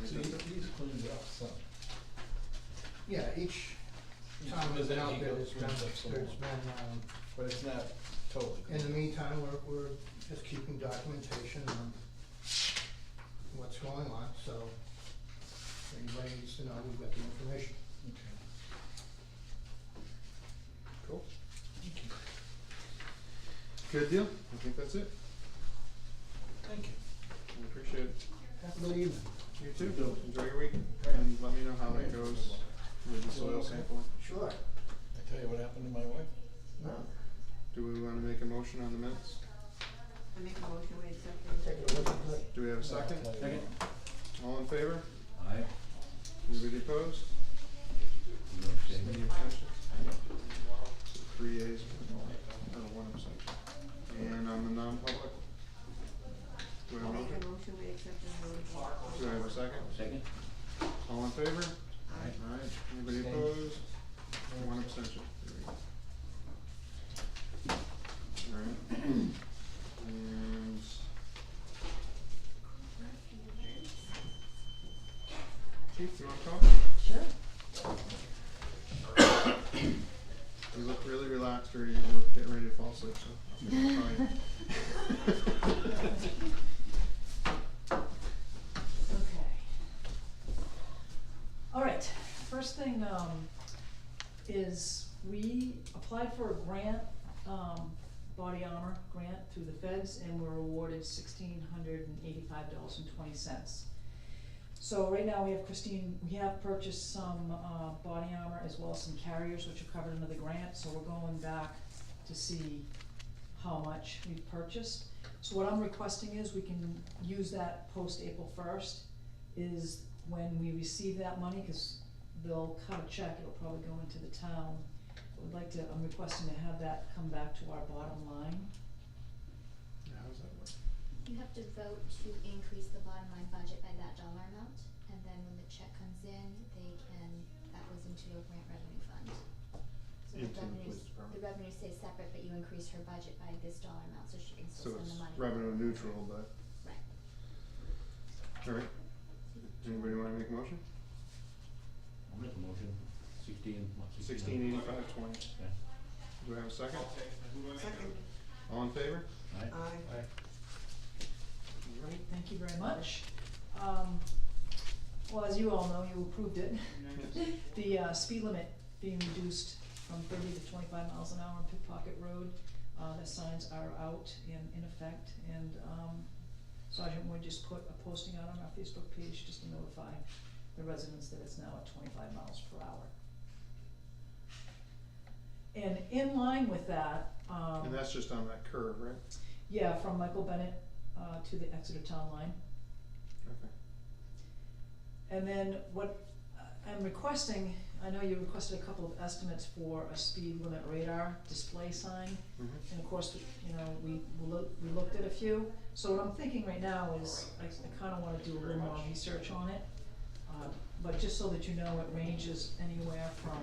[SPEAKER 4] So he's cleaned up some.
[SPEAKER 8] Yeah, each time we've been out there, there's been,
[SPEAKER 4] But it's not totally.
[SPEAKER 8] in the meantime, we're just keeping documentation on what's going on, so if anybody needs to know, we've got the information.
[SPEAKER 4] Okay.
[SPEAKER 3] Cool. Good deal. I think that's it.
[SPEAKER 4] Thank you.
[SPEAKER 3] I appreciate it.
[SPEAKER 8] Have a good evening.
[SPEAKER 3] You too. Enjoy your weekend. And let me know how that goes with the soil sampling.
[SPEAKER 8] Sure.
[SPEAKER 4] I tell you what happened to my wife?
[SPEAKER 8] No,
[SPEAKER 3] Do we wanna make a motion on the minutes?
[SPEAKER 6] I make a motion, we accept
[SPEAKER 8] take a look at it.
[SPEAKER 3] Do we have a second?
[SPEAKER 4] No, I'll tell you
[SPEAKER 2] Second.
[SPEAKER 4] what.
[SPEAKER 3] All in favor?
[SPEAKER 2] Aye.
[SPEAKER 3] Anybody opposed?
[SPEAKER 2] You abstain?
[SPEAKER 3] Any abstentions? So 3 yeas, or 1 abstention. And on the non-public? Do we have
[SPEAKER 6] I'll
[SPEAKER 3] a
[SPEAKER 6] make
[SPEAKER 3] motion?
[SPEAKER 6] a motion, we accept the notice.
[SPEAKER 3] Do I have a second?
[SPEAKER 2] Second?
[SPEAKER 3] All in favor?
[SPEAKER 6] Aye.
[SPEAKER 3] Alright, anybody
[SPEAKER 4] Abstain.
[SPEAKER 3] opposed? 1 abstention. There we go. Alright. And Chief, you wanna talk?
[SPEAKER 9] Sure.
[SPEAKER 3] You look really relaxed, or you look getting ready to fall asleep, so I think it's fine.
[SPEAKER 9] Okay. All right, first thing, is we applied for a grant, body armor grant through the feds, and were awarded $1,685.20. So right now we have we have purchased some, body armor as well as some carriers, which are covered under the grant, so we're going back to see how much we've purchased. So what I'm requesting is we can use that post April 1st, is when we receive that money, cause they'll cut a check, it'll probably go into the town. I'm requesting to have that come back to our bottom line.
[SPEAKER 3] Yeah, how's that work?
[SPEAKER 5] You have to vote to increase the bottom line budget by that dollar amount, and then when the check comes in, that goes into a grant revenue fund. So
[SPEAKER 3] Into the police department.
[SPEAKER 5] the revenue stays separate, but you increase her budget by this dollar amount, so she can
[SPEAKER 3] So
[SPEAKER 5] still spend
[SPEAKER 3] it's
[SPEAKER 5] the money.
[SPEAKER 3] revenue neutral, but,
[SPEAKER 5] Right.
[SPEAKER 3] alright. Anybody wanna make a motion?
[SPEAKER 2] I'll make a motion.
[SPEAKER 3] 1685.20.
[SPEAKER 2] Yeah.
[SPEAKER 3] Do I have a second?
[SPEAKER 6] Second.
[SPEAKER 3] All in favor?
[SPEAKER 2] Aye.
[SPEAKER 6] Aye.
[SPEAKER 9] Great, thank you very much. Well, as you all know, you approved it. The, speed limit being reduced from 30 to 25 miles an hour on Pickpocket Road. The signs are out and in effect, and, Sergeant Wood just put a posting out on our Facebook page just to notify the residents that it's now at 25 miles per hour. And in line with that,
[SPEAKER 3] And that's just on that curve, right?
[SPEAKER 9] yeah, from Michael Bennett, to the Exeter Town Line.
[SPEAKER 3] Okay.
[SPEAKER 9] And then what I'm requesting, I know you requested a couple of estimates for a speed limit radar display sign.
[SPEAKER 3] Mm-hmm.
[SPEAKER 9] And of course, we looked at a few. So what I'm thinking right now is, I kinda wanna do a little more research on it. But just so that you know, it ranges anywhere from,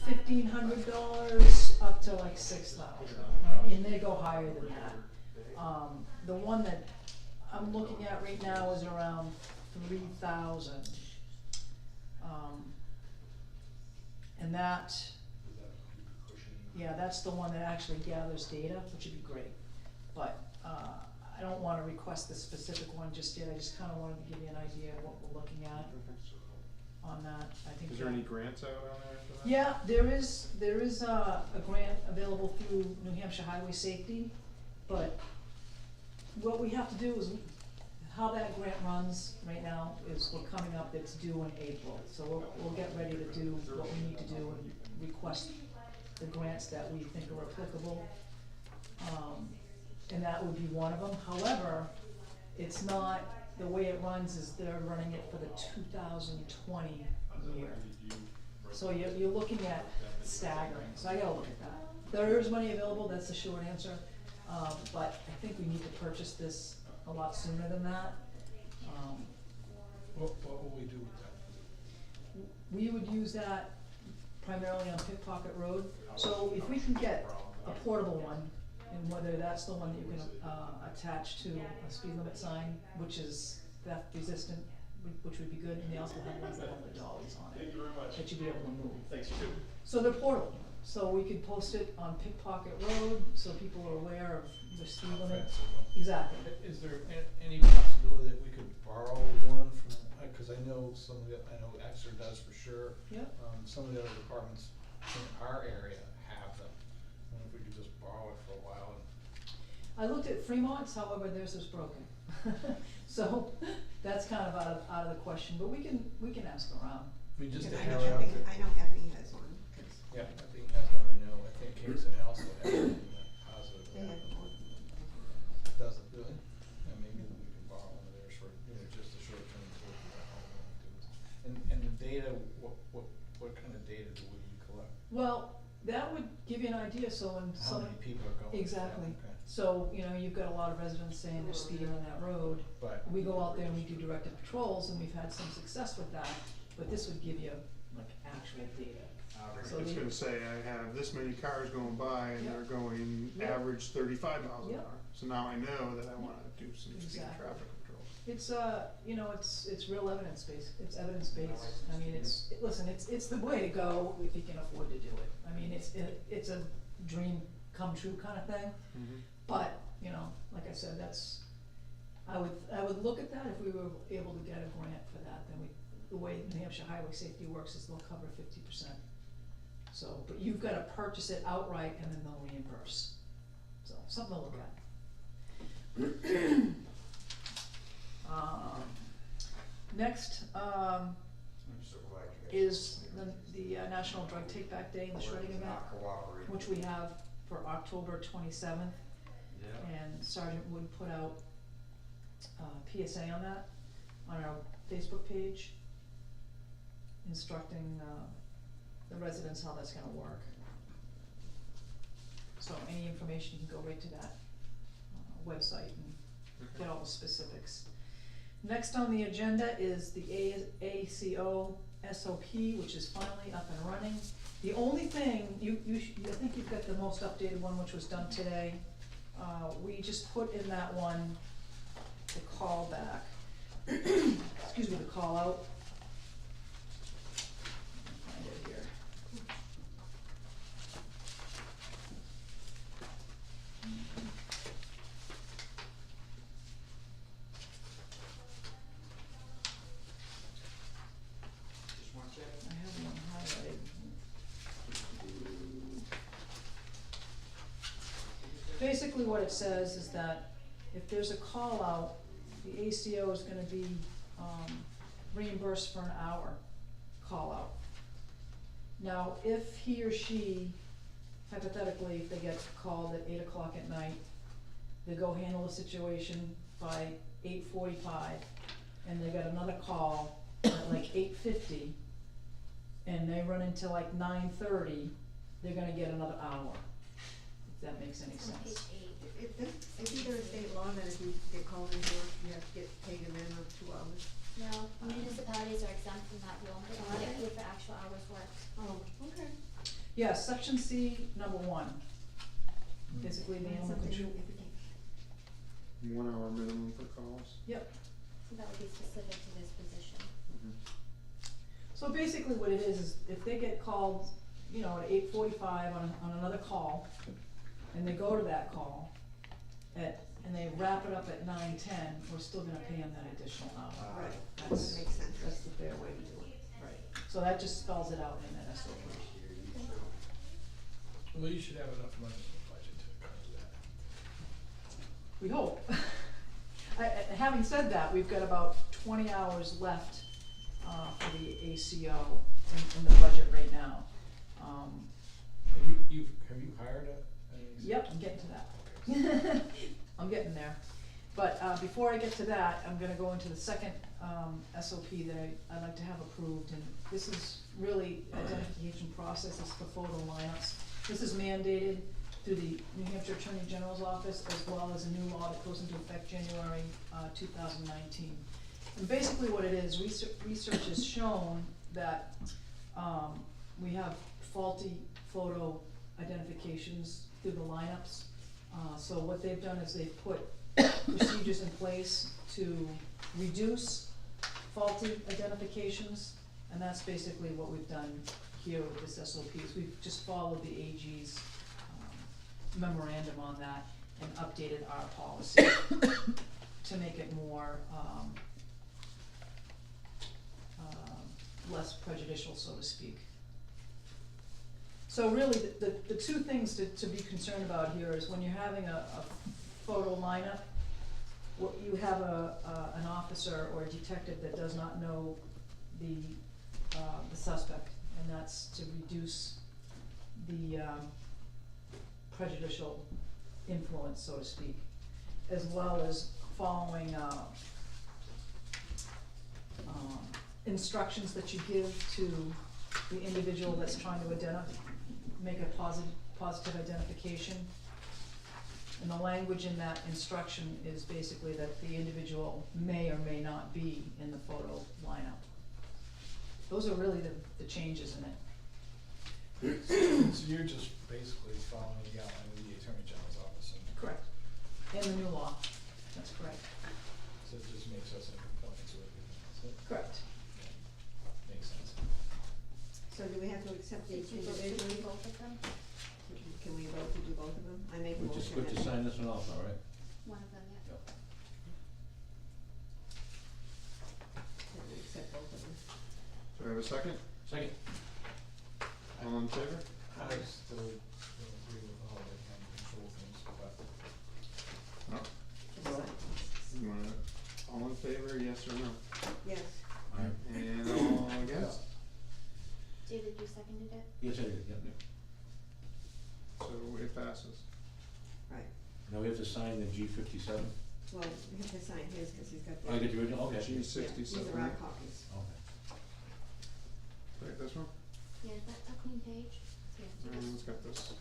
[SPEAKER 9] $1,500 up to like $6,000, and they go higher than that. The one that I'm looking at right now is around 3,000. And that, yeah, that's the one that actually gathers data, which would be great. But, I don't wanna request the specific one just yet, I just kinda wanted to give you an idea of what we're looking at on that, I think.
[SPEAKER 3] Is there any grants out on there for that?
[SPEAKER 9] Yeah, there is a grant available through New Hampshire Highway Safety, but what we have to do is, how that grant runs right now is we're coming up, it's due in April, so we'll get ready to do what we need to do and request the grants that we think are applicable. And that would be one of them. However, it's not, the way it runs is they're running it for the 2020 year. So you're looking at staggering, so I gotta look at that. There is money available, that's the short answer, but I think we need to purchase this a lot sooner than that.
[SPEAKER 4] What will we do with that?
[SPEAKER 9] we would use that primarily on Pickpocket Road. So if we can get a portable one, and whether that's the one that you can, attach to a speed limit sign, which is theft resistant, which would be good, and they also have ones that have the dollies on it. That you'd be able to move.
[SPEAKER 3] Thanks, you too.
[SPEAKER 9] So they're portable, so we could post it on Pickpocket Road, so people are aware of the speed limit. Exactly.
[SPEAKER 4] Is there any possibility that we could borrow one from, cause I know some of the, I know Exeter does for sure.
[SPEAKER 9] Yep.
[SPEAKER 4] Some of the other departments in our area have them. I wonder if we could just borrow it for a while and.
[SPEAKER 9] I looked at Fremont's, however, theirs was broken. So that's kind of out of the question, but we can ask around.
[SPEAKER 4] We just to
[SPEAKER 6] I
[SPEAKER 4] have
[SPEAKER 6] know
[SPEAKER 4] it out there.
[SPEAKER 6] I know Epping has one, 'cause
[SPEAKER 4] Yeah, I think that's what I know. I think Kingston also has one positive.
[SPEAKER 6] they have one.
[SPEAKER 4] Does it really? Yeah, maybe we can borrow one of theirs for, just a short term until we figure out how we want to do it. And the data, what kind of data do we collect?
[SPEAKER 9] Well, that would give you an idea, so when
[SPEAKER 4] How
[SPEAKER 9] someone.
[SPEAKER 4] many people are going?
[SPEAKER 9] Exactly.
[SPEAKER 4] Okay.
[SPEAKER 9] So, you've got a lot of residents saying they're speeding on that road.
[SPEAKER 4] But
[SPEAKER 9] We go out there and we do directed patrols, and we've had some success with that, but this would give you like actual data. So
[SPEAKER 3] It's
[SPEAKER 9] they-
[SPEAKER 3] gonna say, I have this many cars going by and
[SPEAKER 9] Yep.
[SPEAKER 3] they're going
[SPEAKER 9] Yep.
[SPEAKER 3] average 35 miles an
[SPEAKER 9] Yep.
[SPEAKER 3] hour. So now I know that I wanna do some speed
[SPEAKER 9] Exactly.
[SPEAKER 3] traffic control.
[SPEAKER 9] It's, it's real evidence based, it's evidence based, I mean, it's the way to go if you can afford to do it. I mean, it's a dream come true kind of thing, but, like I said, I would look at that if we were able to get a grant for that, then the way New Hampshire Highway Safety works is they'll cover 50%. So, but you've gotta purchase it outright and then they'll reimburse, so, something to look at. Next, is the National Drug Take Back Day and the shredding event, which we have for October 27th. And Sergeant Wood put out PSA on that, on our Facebook page, instructing the residents how that's gonna work. So any information, you can go right to that website and get all the specifics. Next on the agenda is the ACO SOP, which is finally up and running. The only thing, I think you've got the most updated one, which was done today. We just put in that one, the call back, excuse me, the call out. Find it here. I have one highlighted. Basically what it says is that if there's a call out, the ACO is gonna be reimbursed for an hour call out. Now, if he or she, hypothetically, if they get called at 8 o'clock at night, they go handle the situation by 8:45, and they got another call at like 8:50, and they run into like 9:30, they're gonna get another hour, if that makes any
[SPEAKER 5] On
[SPEAKER 9] sense.
[SPEAKER 5] page 8.
[SPEAKER 6] It's either a state law that if you get called into work, you have to get paid a minimum of 2 hours.
[SPEAKER 5] No, municipalities are exempt from that rule, they only get paid for actual hours worked.
[SPEAKER 6] Oh, okay.
[SPEAKER 9] Yeah, section C, number 1, basically the animal
[SPEAKER 6] Something
[SPEAKER 9] control.
[SPEAKER 6] everything.
[SPEAKER 3] 1 hour minimum for calls.
[SPEAKER 9] Yep,
[SPEAKER 5] So that would be specific to this position.
[SPEAKER 9] so basically what it is if they get called, at 8:45 on another call, and they go to that call, and they wrap it up at 9:10, we're still gonna pay them that additional hour.
[SPEAKER 6] Right, that
[SPEAKER 9] That's,
[SPEAKER 6] makes sense.
[SPEAKER 9] that's the fair way to do it, right, so that just spells it out in that SOP.
[SPEAKER 4] Well, you should have enough money in the budget to cover that.
[SPEAKER 9] We hope. Having said that, we've got about 20 hours left, for the ACO in the budget right now.
[SPEAKER 4] Have you hired a?
[SPEAKER 9] Yep, I'm getting to that. I'm getting there. But, before I get to that, I'm gonna go into the second, SOP that I'd like to have approved, and this is really identification processes for photo lineups. This is mandated through the New Hampshire Attorney General's Office, as well as a new law that goes into effect January, 2019. And basically what it is, research has shown that, we have faulty photo identifications through the lineups. So what they've done is they've put procedures in place to reduce faulty identifications, and that's basically what we've done here with this SOPs. We've just followed the AG's memorandum on that and updated our policy to make it more, less prejudicial, so to speak. So really, the two things to be concerned about here is when you're having a photo lineup, you have an officer or a detective that does not know the suspect, and that's to reduce the prejudicial influence, so to speak, as well as following instructions that you give to the individual that's trying to make a positive identification. And the language in that instruction is basically that the individual may or may not be in the photo lineup. Those are really the changes in it.
[SPEAKER 4] So you're just basically following the outline of the Attorney General's office, and
[SPEAKER 9] Correct. And the new law, that's correct.
[SPEAKER 4] so it just makes us in compliance with everything, that's it?
[SPEAKER 9] Correct.
[SPEAKER 4] Makes sense.
[SPEAKER 6] So do we have to accept
[SPEAKER 5] Did
[SPEAKER 6] these
[SPEAKER 5] you vote to do
[SPEAKER 6] individually?
[SPEAKER 5] both of them?
[SPEAKER 6] Can we vote to do both of them? I make a
[SPEAKER 2] We're just
[SPEAKER 6] motion
[SPEAKER 2] good to
[SPEAKER 6] that-
[SPEAKER 2] sign this one also, right?
[SPEAKER 5] One of them, yeah.
[SPEAKER 2] Yep.
[SPEAKER 6] that we accept both of them.
[SPEAKER 3] Do I have a second?
[SPEAKER 2] Second.
[SPEAKER 3] All in favor?
[SPEAKER 4] I still don't agree with all the control things, but
[SPEAKER 3] Well, you wanna, all in favor, yes or no?
[SPEAKER 6] Yes,
[SPEAKER 2] Alright.
[SPEAKER 3] And all against?
[SPEAKER 5] David, you seconded it?
[SPEAKER 2] Yes, I did, yep.
[SPEAKER 3] So it passes.
[SPEAKER 6] right.
[SPEAKER 2] Now we have to sign the G57.
[SPEAKER 6] Well, we have to sign his, cause he's got the.
[SPEAKER 2] Oh, I get the original, okay.
[SPEAKER 3] G
[SPEAKER 6] Yeah,
[SPEAKER 3] 67.
[SPEAKER 6] these are our copies.
[SPEAKER 2] Okay.
[SPEAKER 3] Right, this one?
[SPEAKER 5] Yeah, is that a clean page? Yeah, do this.
[SPEAKER 3] It's got this.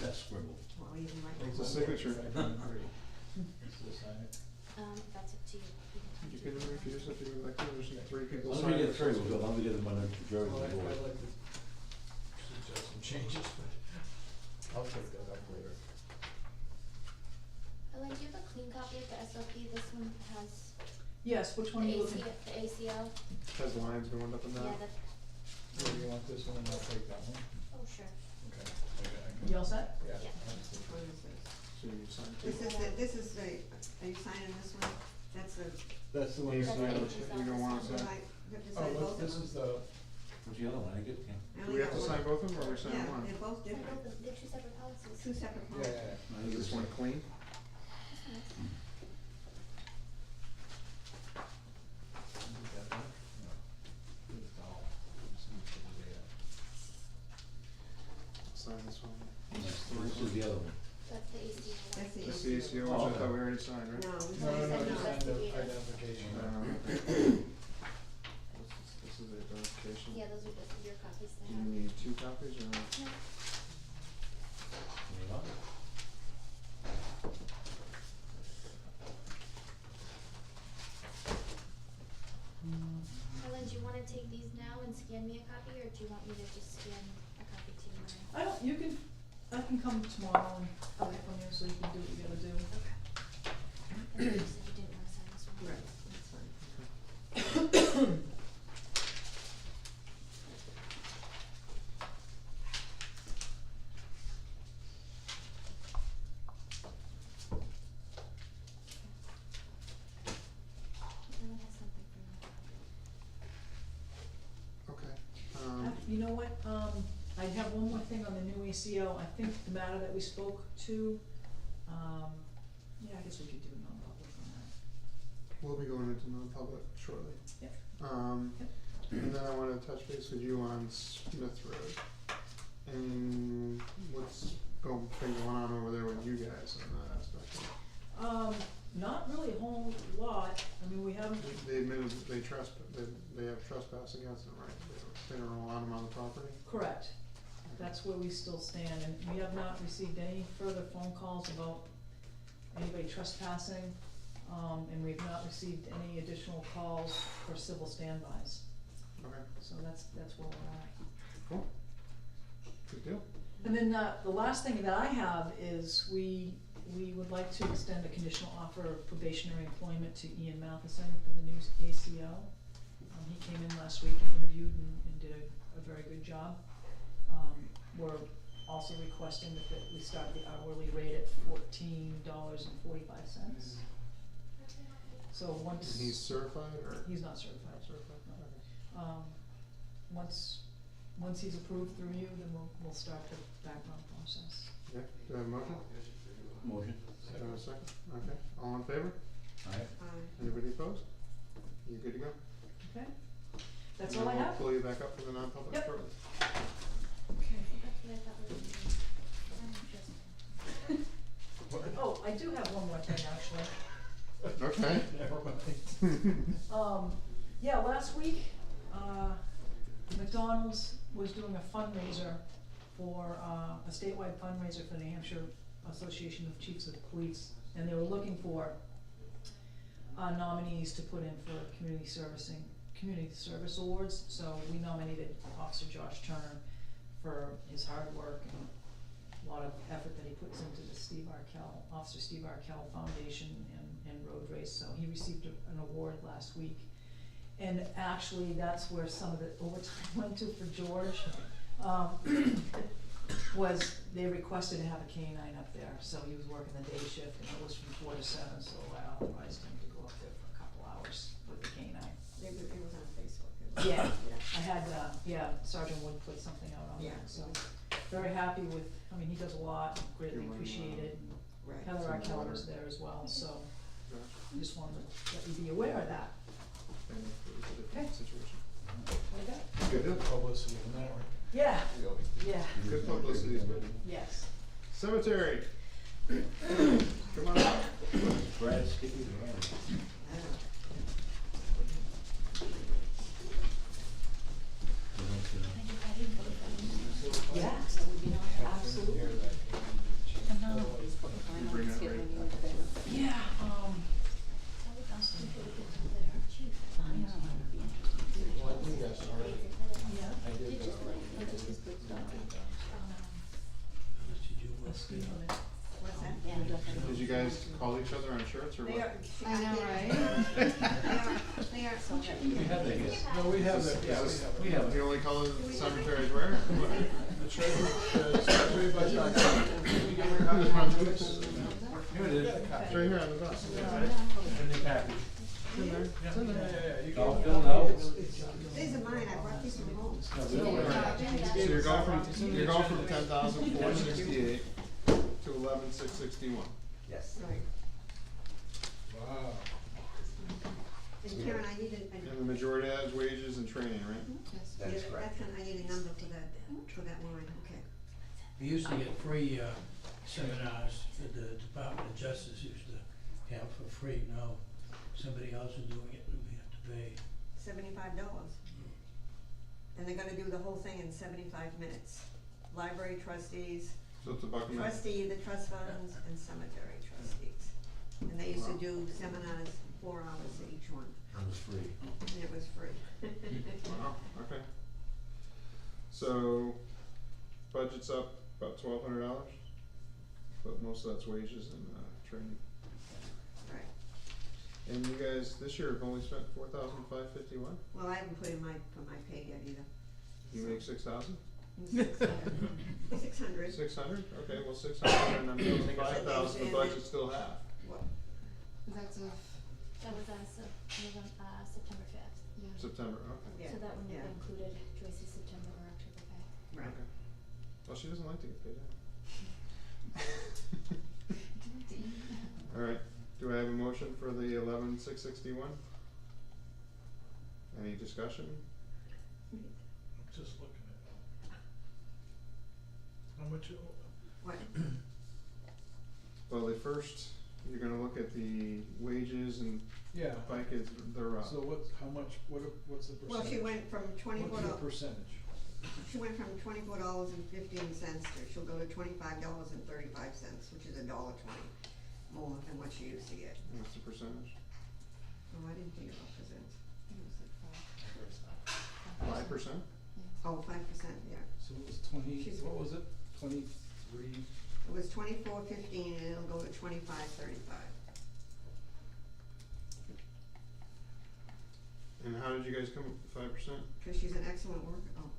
[SPEAKER 2] That's scribble.
[SPEAKER 6] Well, even right
[SPEAKER 3] It's
[SPEAKER 6] now.
[SPEAKER 3] a signature.
[SPEAKER 4] I don't agree. So sign it.
[SPEAKER 5] That's up to you.
[SPEAKER 3] You can refuse if you would like to, there's three people
[SPEAKER 2] As long as
[SPEAKER 3] signing.
[SPEAKER 2] we get three, we'll go, as long as we get them on the majority
[SPEAKER 4] Well,
[SPEAKER 2] of the board.
[SPEAKER 4] I'd like to suggest some changes, but I'll take that up later.
[SPEAKER 5] Ellen, do you have a clean copy of the SOP? This one has
[SPEAKER 9] Yes, which one are you looking?
[SPEAKER 5] the ACO.
[SPEAKER 3] Has lines going up and
[SPEAKER 5] Yeah,
[SPEAKER 3] down.
[SPEAKER 5] the,
[SPEAKER 4] Do you want this one, and I'll take that one?
[SPEAKER 5] oh, sure.
[SPEAKER 4] Okay.
[SPEAKER 9] You all set?
[SPEAKER 4] Yeah.
[SPEAKER 5] Yeah.
[SPEAKER 6] Which one is this?
[SPEAKER 3] So you sign two.
[SPEAKER 6] This is the, are you signing this one? That's the,
[SPEAKER 4] That's the one
[SPEAKER 3] You
[SPEAKER 4] you're
[SPEAKER 5] That's
[SPEAKER 3] sign
[SPEAKER 5] the
[SPEAKER 3] it,
[SPEAKER 5] AG's
[SPEAKER 3] you don't wanna
[SPEAKER 5] office.
[SPEAKER 3] sign.
[SPEAKER 6] right, you have to
[SPEAKER 4] Oh,
[SPEAKER 6] sign both of them.
[SPEAKER 4] this is the,
[SPEAKER 2] What's the other one? I get, yeah.
[SPEAKER 6] I
[SPEAKER 3] Do
[SPEAKER 6] only
[SPEAKER 3] we have
[SPEAKER 6] got
[SPEAKER 3] to
[SPEAKER 6] one.
[SPEAKER 3] sign both of them, or we sign
[SPEAKER 6] Yeah,
[SPEAKER 3] one?
[SPEAKER 6] they're both
[SPEAKER 5] They're
[SPEAKER 6] different,
[SPEAKER 5] both, they're two separate policies.
[SPEAKER 6] two separate
[SPEAKER 4] yeah,
[SPEAKER 6] policies.
[SPEAKER 4] yeah, yeah.
[SPEAKER 2] I
[SPEAKER 3] Is
[SPEAKER 2] think
[SPEAKER 3] this
[SPEAKER 2] it's-
[SPEAKER 3] one clean? Sign this one.
[SPEAKER 2] This is the other one.
[SPEAKER 5] That's the ACO one.
[SPEAKER 6] That's the
[SPEAKER 3] That's the ACO, which
[SPEAKER 2] Oh,
[SPEAKER 3] I
[SPEAKER 2] okay.
[SPEAKER 3] thought we already signed, right?
[SPEAKER 6] No, we
[SPEAKER 4] No, no, no,
[SPEAKER 6] signed
[SPEAKER 4] you
[SPEAKER 6] that.
[SPEAKER 4] signed the
[SPEAKER 5] investigator.
[SPEAKER 4] identification.
[SPEAKER 3] This is the identification.
[SPEAKER 5] Yeah, those are both of your copies
[SPEAKER 3] Do
[SPEAKER 5] there.
[SPEAKER 3] you need two copies or?
[SPEAKER 5] Yeah.
[SPEAKER 2] There you go.
[SPEAKER 5] Ellen, do you wanna take these now and scan me a copy, or do you want me to just scan a copy to you now?
[SPEAKER 9] I don't, I can come tomorrow and get it from you so you can do what you gotta do.
[SPEAKER 5] And then you said you didn't wanna sign this one.
[SPEAKER 6] Right, that's fine.
[SPEAKER 5] Ellen has something for me.
[SPEAKER 3] Okay,
[SPEAKER 9] You know what, I have one more thing on the new ACO, I think the matter that we spoke to, yeah, I guess we could do non-public on that.
[SPEAKER 3] we'll be going into non-public shortly.
[SPEAKER 9] Yep.
[SPEAKER 3] And then I wanna touch base with you on Smith Road. And what's been going on over there with you guys on that aspect?
[SPEAKER 9] Not really a whole lot, I mean, we haven't,
[SPEAKER 3] They admitted that they have trespass against them, right? They don't allow them on the property?
[SPEAKER 9] correct, that's where we still stand, and we have not received any further phone calls about anybody trespassing. and we've not received any additional calls for civil standbys,
[SPEAKER 3] Okay,
[SPEAKER 9] so that's where we're at.
[SPEAKER 3] cool. Good deal.
[SPEAKER 9] And then, the last thing that I have is we would like to extend a conditional offer of probationary employment to Ian Matheson for the new ACO. He came in last week and interviewed and did a very good job. We're also requesting that we start the hourly rate at $14.45. So once.
[SPEAKER 3] And he's certified or?
[SPEAKER 9] He's not certified.
[SPEAKER 3] Certified, no.
[SPEAKER 9] Once he's approved through you, then we'll start the background process.
[SPEAKER 3] Okay, do I have a motion?
[SPEAKER 2] Motion.
[SPEAKER 3] Do I have a second? Okay, all in favor?
[SPEAKER 2] Aye.
[SPEAKER 3] Anybody opposed? You good to go?
[SPEAKER 9] Okay? That's
[SPEAKER 3] And
[SPEAKER 9] all I
[SPEAKER 3] then
[SPEAKER 9] have?
[SPEAKER 3] we'll pull you back up for the non-public
[SPEAKER 9] Yep.
[SPEAKER 3] shortly.
[SPEAKER 9] Okay.
[SPEAKER 5] That's what I thought was interesting.
[SPEAKER 9] Oh, I do have one more thing, actually.
[SPEAKER 3] Okay.
[SPEAKER 2] Never mind.
[SPEAKER 9] Yeah, last week, McDonald's was doing a fundraiser for, a statewide fundraiser for the Hampshire Association of Chiefs of Police, and they were looking for, nominees to put in for community service awards, so we nominated Officer Josh Turner for his hard work and a lot of effort that he puts into the Officer Steve Arkell Foundation and road race, so he received an award last week. And actually, that's where some of the overtime went to for George, was they requested to have a K-9 up there, so he was working the day shift, and it was from 4 to 7, so I authorized him to go up there for a couple hours with the K-9.
[SPEAKER 6] It was on Facebook.
[SPEAKER 9] Yeah, I had, Sergeant Wood put something out on
[SPEAKER 6] Yeah.
[SPEAKER 9] that, so very happy with, I mean, he does a lot, greatly appreciate it. and
[SPEAKER 6] Right.
[SPEAKER 9] Heather
[SPEAKER 3] Some
[SPEAKER 9] Arkell
[SPEAKER 3] water.
[SPEAKER 9] was there as well, so
[SPEAKER 3] Josh,
[SPEAKER 9] just wanted to let you be aware of that.
[SPEAKER 3] and it was a different
[SPEAKER 9] Okay.
[SPEAKER 3] situation.
[SPEAKER 9] What do you got?
[SPEAKER 3] Good deal.
[SPEAKER 4] Publicity on that one.
[SPEAKER 9] Yeah,
[SPEAKER 4] We always do.
[SPEAKER 9] yeah,
[SPEAKER 3] Good publicity is good.
[SPEAKER 9] yes.
[SPEAKER 3] Cemetery. Come on up.
[SPEAKER 2] Brad Sticky, right?
[SPEAKER 9] Yeah, absolutely.
[SPEAKER 3] Bring that right.
[SPEAKER 9] Yeah,
[SPEAKER 4] Well, I think that's all right.
[SPEAKER 9] yeah.
[SPEAKER 4] I did,
[SPEAKER 9] Let's do it.
[SPEAKER 6] What's that?
[SPEAKER 3] Did you guys call each other on shirts or
[SPEAKER 6] They
[SPEAKER 3] what?
[SPEAKER 6] are.
[SPEAKER 5] I know,
[SPEAKER 6] They are so
[SPEAKER 2] We have that, yes.
[SPEAKER 4] No, we have that, yeah,
[SPEAKER 2] We have
[SPEAKER 3] The
[SPEAKER 2] it.
[SPEAKER 3] only color the cemeteries wear?
[SPEAKER 4] The treasurer, secretary budget, we get your documents.
[SPEAKER 2] Here it is.
[SPEAKER 3] It's right here on the back.
[SPEAKER 2] In the package.
[SPEAKER 3] It's in there. It's in there.
[SPEAKER 4] Yeah, you
[SPEAKER 2] It's all
[SPEAKER 4] can.
[SPEAKER 2] filled out.
[SPEAKER 6] These are mine, I brought these from home.
[SPEAKER 3] So you're going from 10,468 to 11,661.
[SPEAKER 4] Yes.
[SPEAKER 6] Right.
[SPEAKER 4] Wow.
[SPEAKER 6] And Karen, I need a.
[SPEAKER 3] And the majority of that is wages and training, right?
[SPEAKER 4] That is
[SPEAKER 6] Yeah,
[SPEAKER 4] correct.
[SPEAKER 6] that's I need a number for that line, okay.
[SPEAKER 10] We used to get free seminars that the Department of Justice used to have for free. Now somebody else is doing it and we have to pay.
[SPEAKER 6] $75. And they're gonna do the whole thing in 75 minutes. Library trustees,
[SPEAKER 3] So it's a buck a minute.
[SPEAKER 6] trustee of the trust funds, and cemetery trustees. And they used to do seminars 4 hours each one,
[SPEAKER 2] It was free.
[SPEAKER 6] and it was free.
[SPEAKER 3] Wow, okay. So, budget's up about $1,200, but most of that's wages and, training.
[SPEAKER 6] Right.
[SPEAKER 3] And you guys, this year have only spent 4,551?
[SPEAKER 6] Well, I haven't put in for my pay yet either.
[SPEAKER 3] You make 6,000?
[SPEAKER 6] 600.
[SPEAKER 3] 600? Okay, well, 600 and I'm doing 5,000, the budget's still half.
[SPEAKER 6] What?
[SPEAKER 5] That's of. That was on September 5th. Yeah.
[SPEAKER 3] September, okay.
[SPEAKER 6] Yeah,
[SPEAKER 5] So that wouldn't
[SPEAKER 6] yeah.
[SPEAKER 5] have included Joyce's September or October pay.
[SPEAKER 6] Right.
[SPEAKER 3] Okay. Well, she doesn't like to get paid out. Alright, do I have a motion for the 11,661? Any discussion?
[SPEAKER 10] Just looking at it. How much?
[SPEAKER 6] What?
[SPEAKER 3] Well, the first, you're gonna look at the wages and
[SPEAKER 4] Yeah,
[SPEAKER 3] FICA, they're up.
[SPEAKER 4] so how much, what's the percentage?
[SPEAKER 6] Well, she went from
[SPEAKER 4] What's
[SPEAKER 6] $24.
[SPEAKER 4] the percentage?
[SPEAKER 6] She went from $24.15 to she'll go to $25.35, which is $1.20. more than what she used to get.
[SPEAKER 3] What's the percentage?
[SPEAKER 6] Oh, I didn't think about percents.
[SPEAKER 1] It was like 5%.
[SPEAKER 3] 5%?
[SPEAKER 6] Oh, 5%, yeah.
[SPEAKER 4] So it was 20,
[SPEAKER 6] She's-
[SPEAKER 4] what was it, 23?
[SPEAKER 6] It was 24.15 and it'll go to 25.35.
[SPEAKER 3] And how did you guys come up with 5%?
[SPEAKER 6] Cause she's an excellent worker, oh.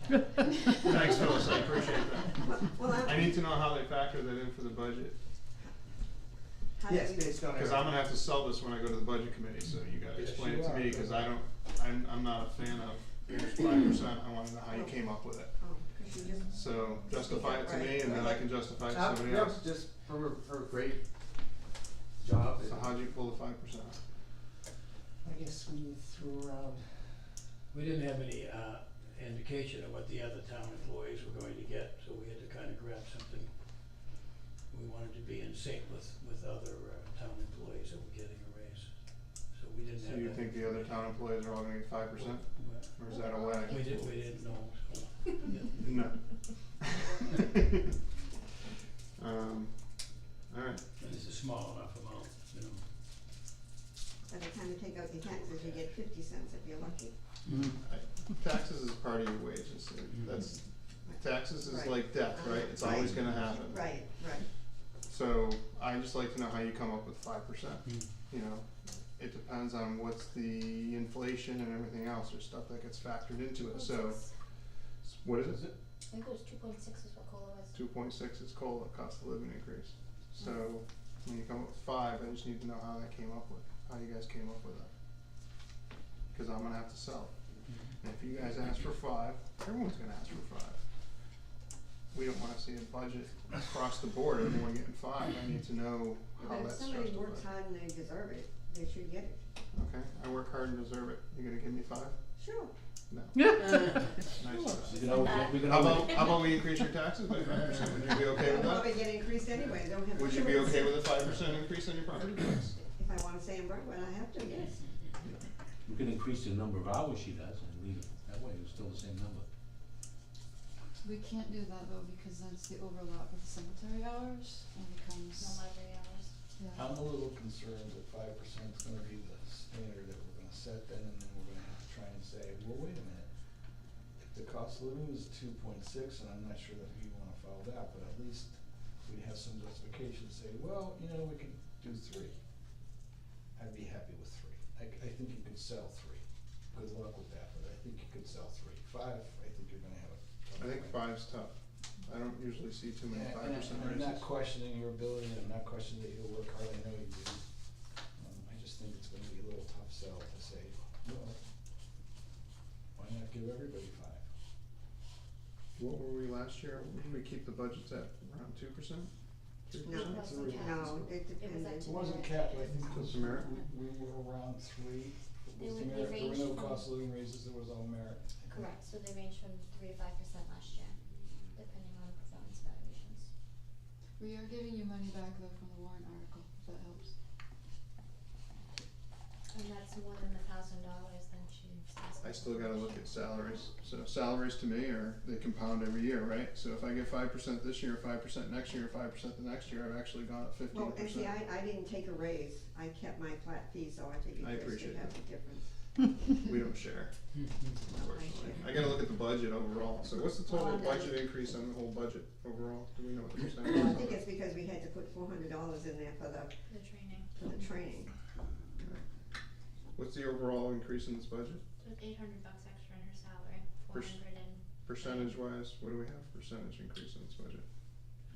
[SPEAKER 3] Thanks, Phyllis, I appreciate that.
[SPEAKER 6] Well,
[SPEAKER 3] I need to know how they factor that in for the budget,
[SPEAKER 6] how did
[SPEAKER 8] Yes,
[SPEAKER 6] we-
[SPEAKER 8] based on.
[SPEAKER 3] cause I'm gonna have to sell this when I go to the budget committee, so you gotta
[SPEAKER 4] Yes,
[SPEAKER 3] explain
[SPEAKER 4] you
[SPEAKER 3] it to
[SPEAKER 4] are.
[SPEAKER 3] me, cause I'm not a fan of here's 5%, I wanna know how you came up with it.
[SPEAKER 6] Oh, cause she just,
[SPEAKER 3] So justify it to me and then I can justify it to somebody
[SPEAKER 11] Yep,
[SPEAKER 3] else.
[SPEAKER 11] just for her great job.
[SPEAKER 3] So how'd you pull the 5%?
[SPEAKER 8] I guess we threw around,
[SPEAKER 10] We didn't have any, indication of what the other town employees were going to get, so we had to kinda grab something. We wanted to be in sync with other, town employees that were getting a raise, so we didn't
[SPEAKER 3] So
[SPEAKER 10] have that.
[SPEAKER 3] you think the other town employees are all gonna get 5%? Or is that a way?
[SPEAKER 10] We didn't know, so.
[SPEAKER 3] No. Alright,
[SPEAKER 10] And it's a small enough amount, you know.
[SPEAKER 6] by the time you take out your taxes, you get 50 cents if you're lucky.
[SPEAKER 3] taxes is part of your wages, that's, taxes is
[SPEAKER 6] Right.
[SPEAKER 3] like death, right? It's always gonna happen.
[SPEAKER 6] Right, right.
[SPEAKER 3] So, I just like to know how you come up with 5%,
[SPEAKER 10] Mm.
[SPEAKER 3] you know? It depends on what's the inflation and everything else, there's stuff that gets factored into it, so, what is it?
[SPEAKER 5] I think it was 2.6 is what COLA was.
[SPEAKER 3] 2.6 is COLA, cost of living increase. So, when you come up with 5, I just need to know how that came up with, how you guys came up with that. Cause I'm gonna have to sell it. And if you guys ask for 5, everyone's gonna ask for 5. We don't wanna see a budget across the board, everyone getting 5, I need to know how
[SPEAKER 6] But if
[SPEAKER 3] that's
[SPEAKER 6] somebody
[SPEAKER 3] justified.
[SPEAKER 6] works hard and they deserve it, they should get it.
[SPEAKER 3] Okay, I work hard and deserve it, you gonna give me 5?
[SPEAKER 6] Sure.
[SPEAKER 3] No.
[SPEAKER 2] We
[SPEAKER 3] Nice.
[SPEAKER 2] can always, we can
[SPEAKER 3] How
[SPEAKER 2] always,
[SPEAKER 3] about we increase your taxes by 5%, would you be okay with
[SPEAKER 6] They'll
[SPEAKER 3] that?
[SPEAKER 6] probably get increased anyway, don't have.
[SPEAKER 3] Would you be okay with a 5% increase on your property tax?
[SPEAKER 6] If I wanna stay in Brentwood, I have to, yes.
[SPEAKER 2] we can increase the number of hours she does and leave it, that way it's still the same number.
[SPEAKER 1] We can't do that though, because that's the overlap with the cemetery hours and becomes,
[SPEAKER 5] No library hours.
[SPEAKER 1] yeah.
[SPEAKER 4] I'm a little concerned that 5% is gonna be the standard that we're gonna set then, and then we're gonna have to try and say, well, wait a minute. If the cost of living is 2.6, and I'm not sure that we wanna follow that, but at least we have some justification to say, well, you know, we could do 3. I'd be happy with 3. I think you could sell 3. Good luck with that, but I think you could sell 3. 5, I think you're gonna have a tough
[SPEAKER 3] I think
[SPEAKER 4] time.
[SPEAKER 3] 5's tough. I don't usually see too many
[SPEAKER 4] And
[SPEAKER 3] 5%
[SPEAKER 4] I'm not
[SPEAKER 3] raises.
[SPEAKER 4] questioning your ability, and I'm not questioning that you'll work hard, I know you do. I just think it's gonna be a little tough sell to say, well, why not give everybody 5?
[SPEAKER 3] What were we last year? Did we keep the budgets at around 2%? 3%?
[SPEAKER 6] No,
[SPEAKER 5] It wasn't capped.
[SPEAKER 6] no, it
[SPEAKER 5] It was
[SPEAKER 6] depended.
[SPEAKER 5] at
[SPEAKER 4] It wasn't capped, I think
[SPEAKER 3] Was it merit?
[SPEAKER 4] we were around 3.
[SPEAKER 5] They
[SPEAKER 4] Was the
[SPEAKER 5] would- they
[SPEAKER 4] merit, there were no
[SPEAKER 5] ranged from-
[SPEAKER 4] cost of living raises, there was all merit.
[SPEAKER 5] Correct, so they range from 3 to 5% last year, depending on performance evaluations.
[SPEAKER 1] We are giving you money back though from the warrant article, if that helps.
[SPEAKER 5] And that's more than $1,000 then she says.
[SPEAKER 3] I still gotta look at salaries. So salaries to me are, they compound every year, right? So if I get 5% this year, 5% next year, 5% the next year, I've actually gone up 15%.
[SPEAKER 6] Well, and see, I didn't take a raise, I kept my flat fee, so I figured
[SPEAKER 3] I
[SPEAKER 6] yours
[SPEAKER 3] appreciate
[SPEAKER 6] would have
[SPEAKER 3] that.
[SPEAKER 6] a difference.
[SPEAKER 3] We don't share, unfortunately. I gotta look at the budget overall. So what's the total
[SPEAKER 6] Well, I'm not-
[SPEAKER 3] budget increase on the whole budget overall? Do we know what the percentage
[SPEAKER 6] Well, I
[SPEAKER 3] is?
[SPEAKER 6] think it's because we had to put $400 in there for the
[SPEAKER 5] The training.
[SPEAKER 6] training.
[SPEAKER 3] What's the overall increase in this budget?
[SPEAKER 5] So it's $800 extra in her salary,
[SPEAKER 3] Per-
[SPEAKER 5] 400 in.
[SPEAKER 3] Percentage wise, what do we have percentage increase in this budget?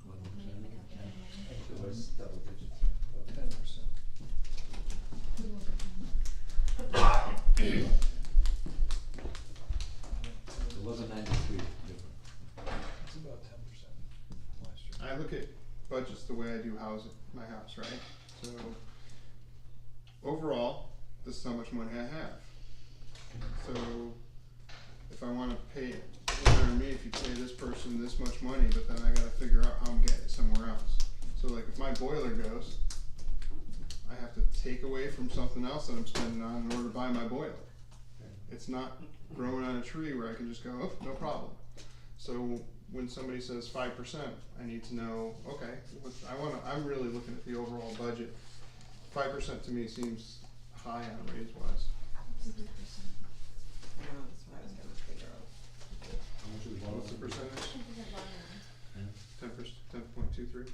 [SPEAKER 2] What
[SPEAKER 5] Let me
[SPEAKER 2] percent?
[SPEAKER 5] make up the number.
[SPEAKER 11] It was double digits.
[SPEAKER 4] About 10%.
[SPEAKER 1] We will get them.
[SPEAKER 2] 1193 different.
[SPEAKER 4] It's about 10% last year.
[SPEAKER 3] I look at budgets the way I do housing, my house, right? So overall, this is how much money I have. So if I wanna pay it, you know what I mean, if you pay this person this much money, but then I gotta figure out how I'm getting it somewhere else. So like if my boiler goes, I have to take away from something else that I'm spending on in order to buy my boiler. It's not growing on a tree where I can just go, oh, no problem. So when somebody says 5%, I need to know, okay, I'm really looking at the overall budget. 5% to me seems high on raise wise.
[SPEAKER 6] Yeah, that's what I was gonna figure out.
[SPEAKER 2] How much is the bottom?
[SPEAKER 3] What's the percentage?
[SPEAKER 5] I think the bottom line.
[SPEAKER 3] 10.23?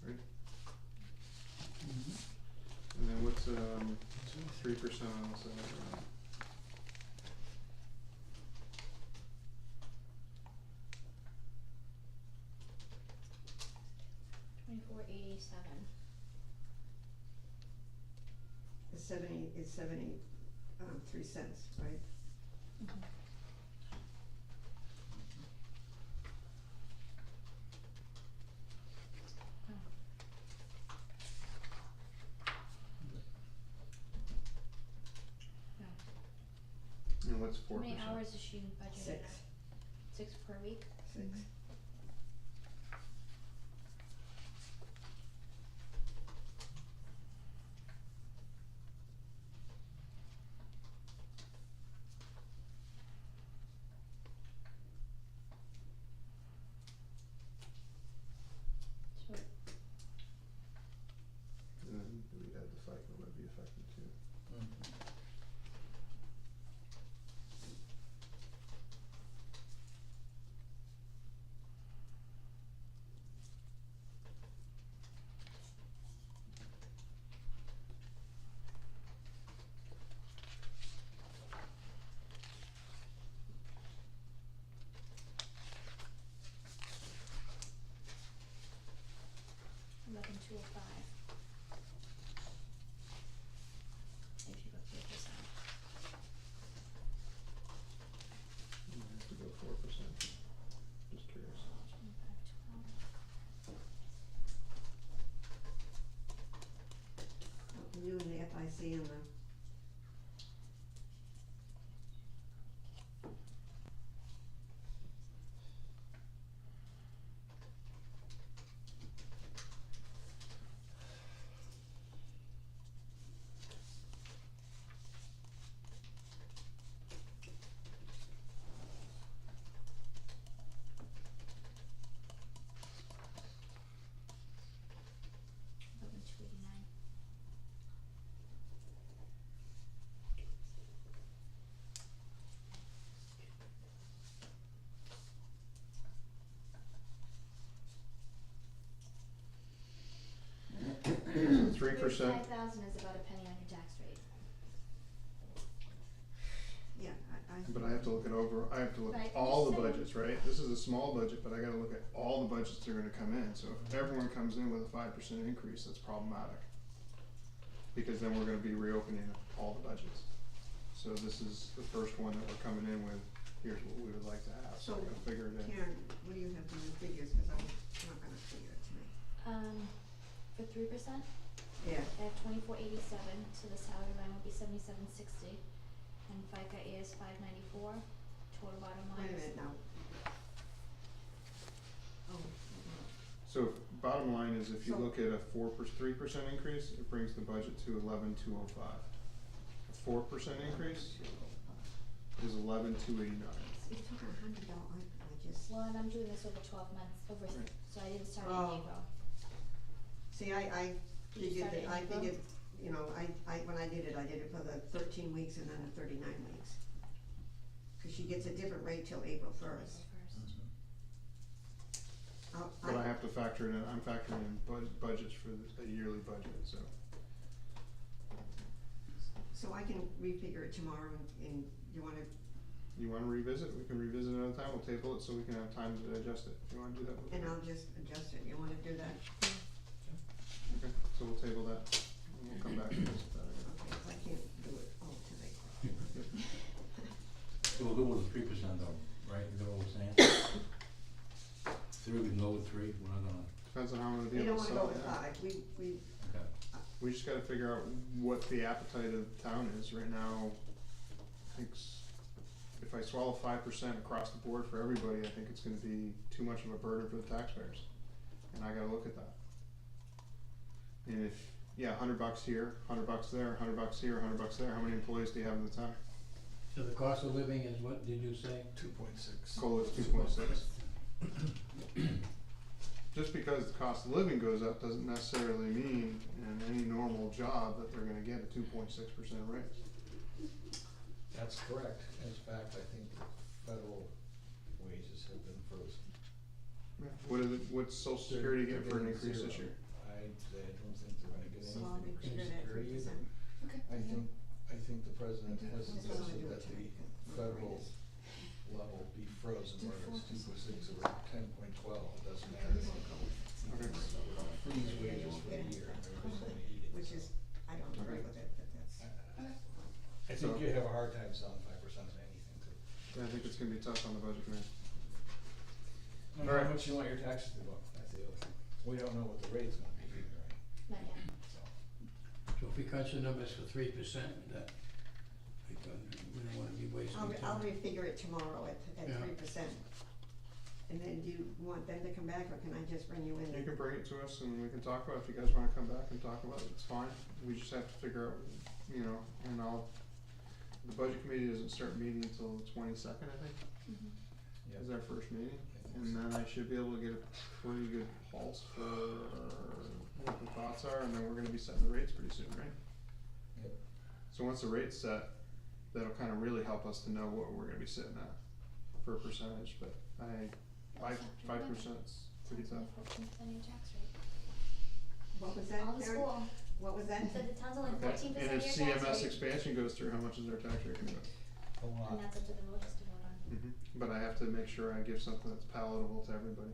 [SPEAKER 3] Right? And then what's, 3% on the side?
[SPEAKER 5] 2487.
[SPEAKER 6] It's 73 cents, right?
[SPEAKER 3] And what's 4%?
[SPEAKER 5] How many hours is she budgeted?
[SPEAKER 6] 6.
[SPEAKER 5] 6 per week?
[SPEAKER 6] 6.
[SPEAKER 5] So
[SPEAKER 3] And then we had the FICA levy affected too.
[SPEAKER 5] $11,205. If you go 3%.
[SPEAKER 3] You have to go 4%. Just curious.
[SPEAKER 5] 2512.
[SPEAKER 6] You and the FIC and the.
[SPEAKER 5] $11,289.
[SPEAKER 3] So 3%.
[SPEAKER 5] 5,000 is about a penny on your tax rate.
[SPEAKER 6] Yeah,
[SPEAKER 3] But I have to look I have to look
[SPEAKER 5] Right,
[SPEAKER 3] at all
[SPEAKER 5] just
[SPEAKER 3] the
[SPEAKER 5] saying.
[SPEAKER 3] budgets, right? This is a small budget, but I gotta look at all the budgets that are gonna come in, so if everyone comes in with a 5% increase, that's problematic. Because then we're gonna be reopening all the budgets. So this is the first one that we're coming in with, here's what we would like to have, so
[SPEAKER 6] So,
[SPEAKER 3] I'm gonna figure it in.
[SPEAKER 6] Karen, what do you have in your figures, cause I'm not gonna figure it tonight.
[SPEAKER 5] For 3%,
[SPEAKER 6] Yeah,
[SPEAKER 5] I have 2487, so the salary line would be 7760, and FICA is 594. Total bottom line
[SPEAKER 6] wait a
[SPEAKER 5] is
[SPEAKER 6] minute now. Oh,
[SPEAKER 3] So bottom line is if you
[SPEAKER 6] So-
[SPEAKER 3] look at a 3% increase, it brings the budget to 11,205. A 4% increase is 11,289.
[SPEAKER 6] it took $100, I just,
[SPEAKER 5] well, and I'm doing this over 12 months,
[SPEAKER 3] Right.
[SPEAKER 5] so I didn't start
[SPEAKER 6] Oh.
[SPEAKER 5] in April.
[SPEAKER 6] see, I
[SPEAKER 5] Did you
[SPEAKER 6] figured
[SPEAKER 5] start
[SPEAKER 6] that,
[SPEAKER 5] in
[SPEAKER 6] I
[SPEAKER 5] April?
[SPEAKER 6] figured, you know, when I did it for the 13 weeks and then the 39 weeks. Cause she gets a different rate till April 1st.
[SPEAKER 3] But I have to factor it in, I'm factoring in budgets for a yearly budget, so.
[SPEAKER 6] So I can refigure it tomorrow and you wanna,
[SPEAKER 3] You wanna revisit, we can revisit another time, we'll table it so we can have time to digest it, if you wanna do that.
[SPEAKER 6] and I'll just adjust it, you wanna do that?
[SPEAKER 3] Okay, so we'll table that, and we'll come back to this.
[SPEAKER 6] Okay, I can't do it all tonight.
[SPEAKER 2] So we'll go with the 3% though, right? You know what we're saying? 3, we can go with 3, we're not gonna,
[SPEAKER 3] Depends on how I'm gonna be
[SPEAKER 6] We
[SPEAKER 3] able
[SPEAKER 6] don't
[SPEAKER 3] to
[SPEAKER 6] wanna
[SPEAKER 3] sell
[SPEAKER 6] go
[SPEAKER 3] it,
[SPEAKER 6] with
[SPEAKER 3] yeah.
[SPEAKER 6] 5, we,
[SPEAKER 2] okay.
[SPEAKER 3] We just gotta figure out what the appetite of the town is right now. I think if I swallow 5% across the board for everybody, I think it's gonna be too much of a burden for the taxpayers. And I gotta look at that. And if, yeah, $100 here, $100 there, $100 here, $100 there, how many employees do you have in the town?
[SPEAKER 10] So the cost of living is what did you say?
[SPEAKER 4] 2.6.
[SPEAKER 3] Goal is 2.6. Just because the cost of living goes up doesn't necessarily mean in any normal job that they're gonna get a 2.6% raise.
[SPEAKER 4] That's correct. In fact, I think federal wages have been frozen.
[SPEAKER 3] What is it, what's social security getting for an
[SPEAKER 4] They're
[SPEAKER 3] increase
[SPEAKER 4] zero.
[SPEAKER 3] this year?
[SPEAKER 4] I don't think they're gonna get
[SPEAKER 6] So I'll
[SPEAKER 4] anything
[SPEAKER 6] make
[SPEAKER 4] from
[SPEAKER 6] sure that
[SPEAKER 4] security either.
[SPEAKER 6] 3%.
[SPEAKER 1] Okay.
[SPEAKER 4] I think the president has
[SPEAKER 6] That's
[SPEAKER 4] suggested
[SPEAKER 6] only
[SPEAKER 4] that
[SPEAKER 6] what you
[SPEAKER 4] the
[SPEAKER 6] make.
[SPEAKER 4] federal level be frozen,
[SPEAKER 6] Do
[SPEAKER 4] whether it's
[SPEAKER 6] 4%.
[SPEAKER 4] 2.6 or 10.12, it doesn't matter.
[SPEAKER 3] Okay.
[SPEAKER 4] Freeze wages for the year, everybody's gonna eat it.
[SPEAKER 6] Which is, I don't agree with it, but that's.
[SPEAKER 4] I think you have a hard time selling 5% of anything too.
[SPEAKER 3] Yeah, I think it's gonna be tough on the budget committee.
[SPEAKER 4] And
[SPEAKER 3] All right.
[SPEAKER 4] how much you want your taxes to go up, that's the other thing. We don't know what the rate's gonna be either, right?
[SPEAKER 5] Not yet.
[SPEAKER 4] So,
[SPEAKER 10] So if we cut the numbers for 3%, that, we don't wanna be wasting
[SPEAKER 6] I'll
[SPEAKER 10] time.
[SPEAKER 6] refigure it tomorrow at
[SPEAKER 10] Yeah.
[SPEAKER 6] 3%. And then do you want them to come back, or can I just bring you in?
[SPEAKER 3] You can bring it to us and we can talk about it. If you guys wanna come back and talk about it, it's fine. We just have to figure out, you know, and the budget committee doesn't start meeting until the 22nd, I think,
[SPEAKER 4] yeah.
[SPEAKER 3] is our first meeting.
[SPEAKER 4] I think
[SPEAKER 3] And
[SPEAKER 4] so.
[SPEAKER 3] then I should be able to get a pretty good pulse for what the thoughts are, and then we're gonna be setting the rates pretty soon, right?
[SPEAKER 4] Yep.
[SPEAKER 3] So once the rate's set, that'll kinda really help us to know what we're gonna be sitting at for a percentage, but five percent's pretty tough.
[SPEAKER 5] 14% of your tax rate.
[SPEAKER 6] What was that,
[SPEAKER 5] All the
[SPEAKER 6] Karen?
[SPEAKER 5] school.
[SPEAKER 6] What was that?
[SPEAKER 5] So the town's only
[SPEAKER 3] Okay,
[SPEAKER 5] 14%
[SPEAKER 3] and
[SPEAKER 5] of
[SPEAKER 3] if
[SPEAKER 5] your tax
[SPEAKER 3] CMS
[SPEAKER 5] rate.
[SPEAKER 3] expansion goes through, how much is our tax rate gonna go?
[SPEAKER 4] A
[SPEAKER 5] And
[SPEAKER 4] lot.
[SPEAKER 5] that's up to the voters to vote on.
[SPEAKER 3] But I have to make sure I give something that's palatable to everybody.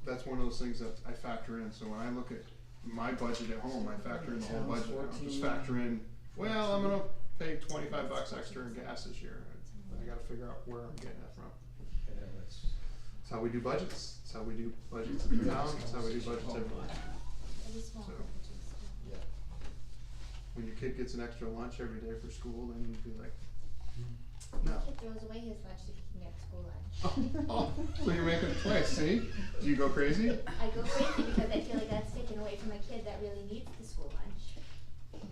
[SPEAKER 3] That's one of those things that I factor in, so when I look at my budget at home, I factor in the whole
[SPEAKER 4] Sounds
[SPEAKER 3] budget, I don't just
[SPEAKER 4] 14.
[SPEAKER 3] factor in, well, I'm gonna pay $25 extra in gas this year. I gotta figure out where I'm getting that from.
[SPEAKER 4] Yeah, that's.
[SPEAKER 3] That's how we do budgets, that's how we do budgets in the town, that's how we do budgets everywhere.
[SPEAKER 5] It is small,
[SPEAKER 3] So-
[SPEAKER 5] but it's still.
[SPEAKER 4] Yeah.
[SPEAKER 3] When your kid gets an extra lunch every day for school, then you'd be like, no.
[SPEAKER 5] My kid throws away his lunch so he can get school lunch.
[SPEAKER 3] Oh, so you're making it twice, see? Do you go crazy?
[SPEAKER 5] I go crazy because I feel like that's taken away from a kid that really needs the school lunch.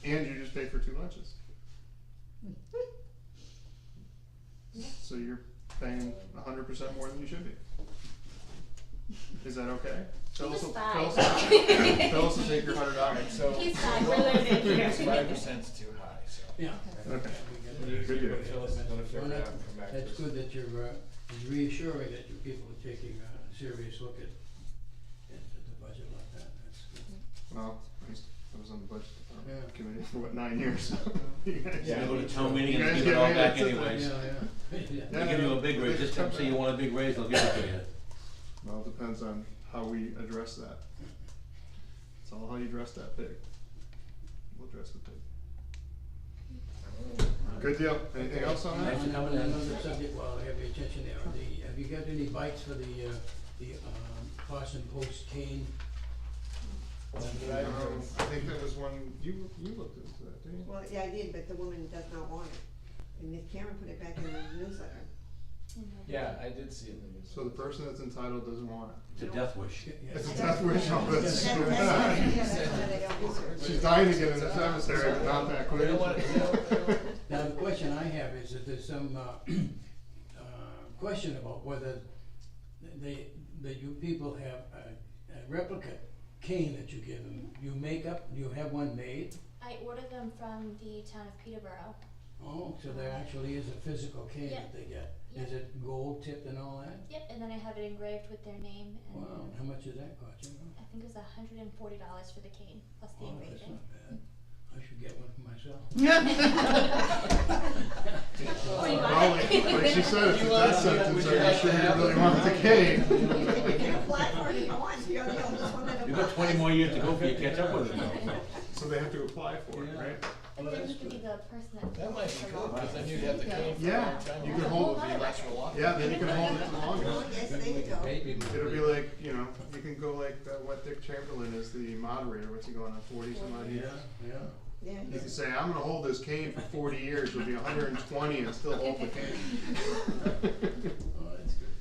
[SPEAKER 3] And you just paid for 2 lunches.
[SPEAKER 5] Yeah.
[SPEAKER 3] So you're paying 100% more than you should be. Is that okay? Phyllis will,
[SPEAKER 5] fine.
[SPEAKER 3] Phyllis will take your $100.
[SPEAKER 4] So.
[SPEAKER 5] He's fine, we're learning here.
[SPEAKER 4] 5%'s too high, so.
[SPEAKER 10] Yeah.
[SPEAKER 3] Okay.
[SPEAKER 4] Good deal.
[SPEAKER 3] deal.
[SPEAKER 4] Phyllis is gonna figure it out and come back to us.
[SPEAKER 10] That's good that you're, it's reassuring that you people are taking a serious look at the budget like that, that's good.
[SPEAKER 3] Well, I was on the budget
[SPEAKER 10] Yeah.
[SPEAKER 3] committee for what, 9 years? You guys-
[SPEAKER 2] You go to town meeting
[SPEAKER 3] You
[SPEAKER 2] and
[SPEAKER 3] guys
[SPEAKER 2] give
[SPEAKER 3] get
[SPEAKER 2] it all
[SPEAKER 3] ready to
[SPEAKER 2] back
[SPEAKER 3] sit
[SPEAKER 2] anyways.
[SPEAKER 10] Yeah.
[SPEAKER 2] They give you a big raise, just come say you want a big raise, they'll give it to you.
[SPEAKER 3] Well, it depends on how we address that. It's all how you address that pig. We'll address the pig. Good deal. Anything else on that?
[SPEAKER 2] Thanks for coming in.
[SPEAKER 10] Another subject, while I have your attention there, have you got any bites for the Boston Post cane?
[SPEAKER 3] I think that was one, you looked into that, didn't you?
[SPEAKER 6] Well, yeah, I did, but the woman does not want it. And if Karen put it back in the newsletter.
[SPEAKER 4] Yeah, I did see it in the news.
[SPEAKER 3] So the person that's entitled doesn't want it.
[SPEAKER 2] It's a death wish.
[SPEAKER 3] It's a death wish, all this.
[SPEAKER 6] Yeah, that's why they don't use it.
[SPEAKER 3] She's dying to get in the cemetery, but not that
[SPEAKER 4] They don't want
[SPEAKER 3] quick.
[SPEAKER 4] it,
[SPEAKER 10] Now, the question I have is that there's some, question about whether that you people have a replica cane that you give them. You make up, you have one made?
[SPEAKER 5] I ordered them from the town of Peterborough.
[SPEAKER 10] Oh, so there actually is a physical cane
[SPEAKER 5] Yeah.
[SPEAKER 10] that they get.
[SPEAKER 5] Yeah.
[SPEAKER 10] Is it gold tipped and all that?
[SPEAKER 5] Yep, and then I have it engraved with their name and
[SPEAKER 10] Wow, how much does that cost you?
[SPEAKER 5] I think it was $140 for the cane, plus the
[SPEAKER 10] Oh, that's
[SPEAKER 5] engraving.
[SPEAKER 10] not bad. I should get one for myself.
[SPEAKER 5] What do you
[SPEAKER 3] Well,
[SPEAKER 5] want?
[SPEAKER 3] like she said, it's a
[SPEAKER 4] You want
[SPEAKER 3] death
[SPEAKER 4] to-
[SPEAKER 3] sentence,
[SPEAKER 4] would
[SPEAKER 3] are
[SPEAKER 4] you
[SPEAKER 3] you
[SPEAKER 4] like
[SPEAKER 3] sure
[SPEAKER 4] to
[SPEAKER 3] you
[SPEAKER 4] have
[SPEAKER 3] really
[SPEAKER 4] it?
[SPEAKER 3] want the cane?
[SPEAKER 6] You can apply for it if you want, you're the oldest one that
[SPEAKER 2] You've got 20 more years to go before you catch up with it though.
[SPEAKER 3] So they have to apply for it,
[SPEAKER 10] Yeah.
[SPEAKER 3] right?
[SPEAKER 5] And then you could be the person that.
[SPEAKER 4] That might be
[SPEAKER 5] for
[SPEAKER 4] good,
[SPEAKER 5] long.
[SPEAKER 4] because then you'd have the cane for a
[SPEAKER 3] Yeah,
[SPEAKER 4] long time.
[SPEAKER 3] you can hold
[SPEAKER 4] it. Be less reluctant.
[SPEAKER 3] Yeah, then you can hold it the
[SPEAKER 6] Oh,
[SPEAKER 3] longest.
[SPEAKER 6] yes, there you go.
[SPEAKER 3] It'll be like, you know, you can go like what Dick Chamberlain is the moderator, what's he going on, 40 some odd years?
[SPEAKER 10] Yeah.
[SPEAKER 6] Yeah,
[SPEAKER 3] You can say, I'm gonna hold this cane for 40 years, you'll be 120 and still hold the cane.
[SPEAKER 10] Oh, that's good.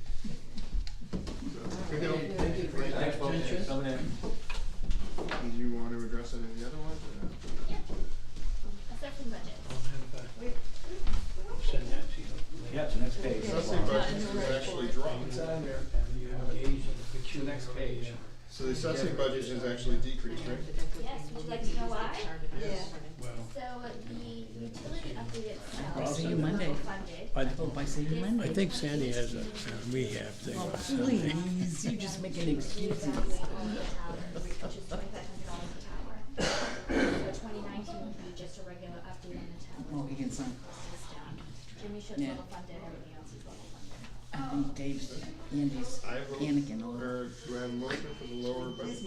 [SPEAKER 3] So, good deal.
[SPEAKER 10] Thank you for your
[SPEAKER 2] Thanks, folks,
[SPEAKER 10] attention.
[SPEAKER 2] for coming in.
[SPEAKER 3] Did you want to address any of the other ones? Or no?
[SPEAKER 5] Yeah. Assessing budget.
[SPEAKER 10] I'll have
[SPEAKER 2] Yeah, it's the next page.
[SPEAKER 3] Assessing budget is actually dropped.
[SPEAKER 4] It's on there, and you engage in the the next page.
[SPEAKER 3] So the assessing budget is actually decreased, right?
[SPEAKER 5] Yes, would you like to know why?
[SPEAKER 6] Yeah.
[SPEAKER 4] Well,
[SPEAKER 5] So the utility update itself
[SPEAKER 2] See
[SPEAKER 5] is
[SPEAKER 2] you
[SPEAKER 5] level
[SPEAKER 2] Monday.
[SPEAKER 5] funded.
[SPEAKER 10] I
[SPEAKER 5] hope I see you Monday.
[SPEAKER 10] I think Sandy has a rehab thing.
[SPEAKER 9] Oh, please, you just making excuses.
[SPEAKER 5] Reevaluate all the towers, which is $2,500 a tower. So 2019 would be just a regular update on the tower.
[SPEAKER 12] Oh, he can sign.
[SPEAKER 5] Cost is down. Jimmy shows
[SPEAKER 12] Yeah.
[SPEAKER 5] level funded, everything else is level funded.
[SPEAKER 12] I think Dave's, Andy's
[SPEAKER 3] I have a,
[SPEAKER 12] panicking a little.
[SPEAKER 3] or do I have a motion for the lower budget?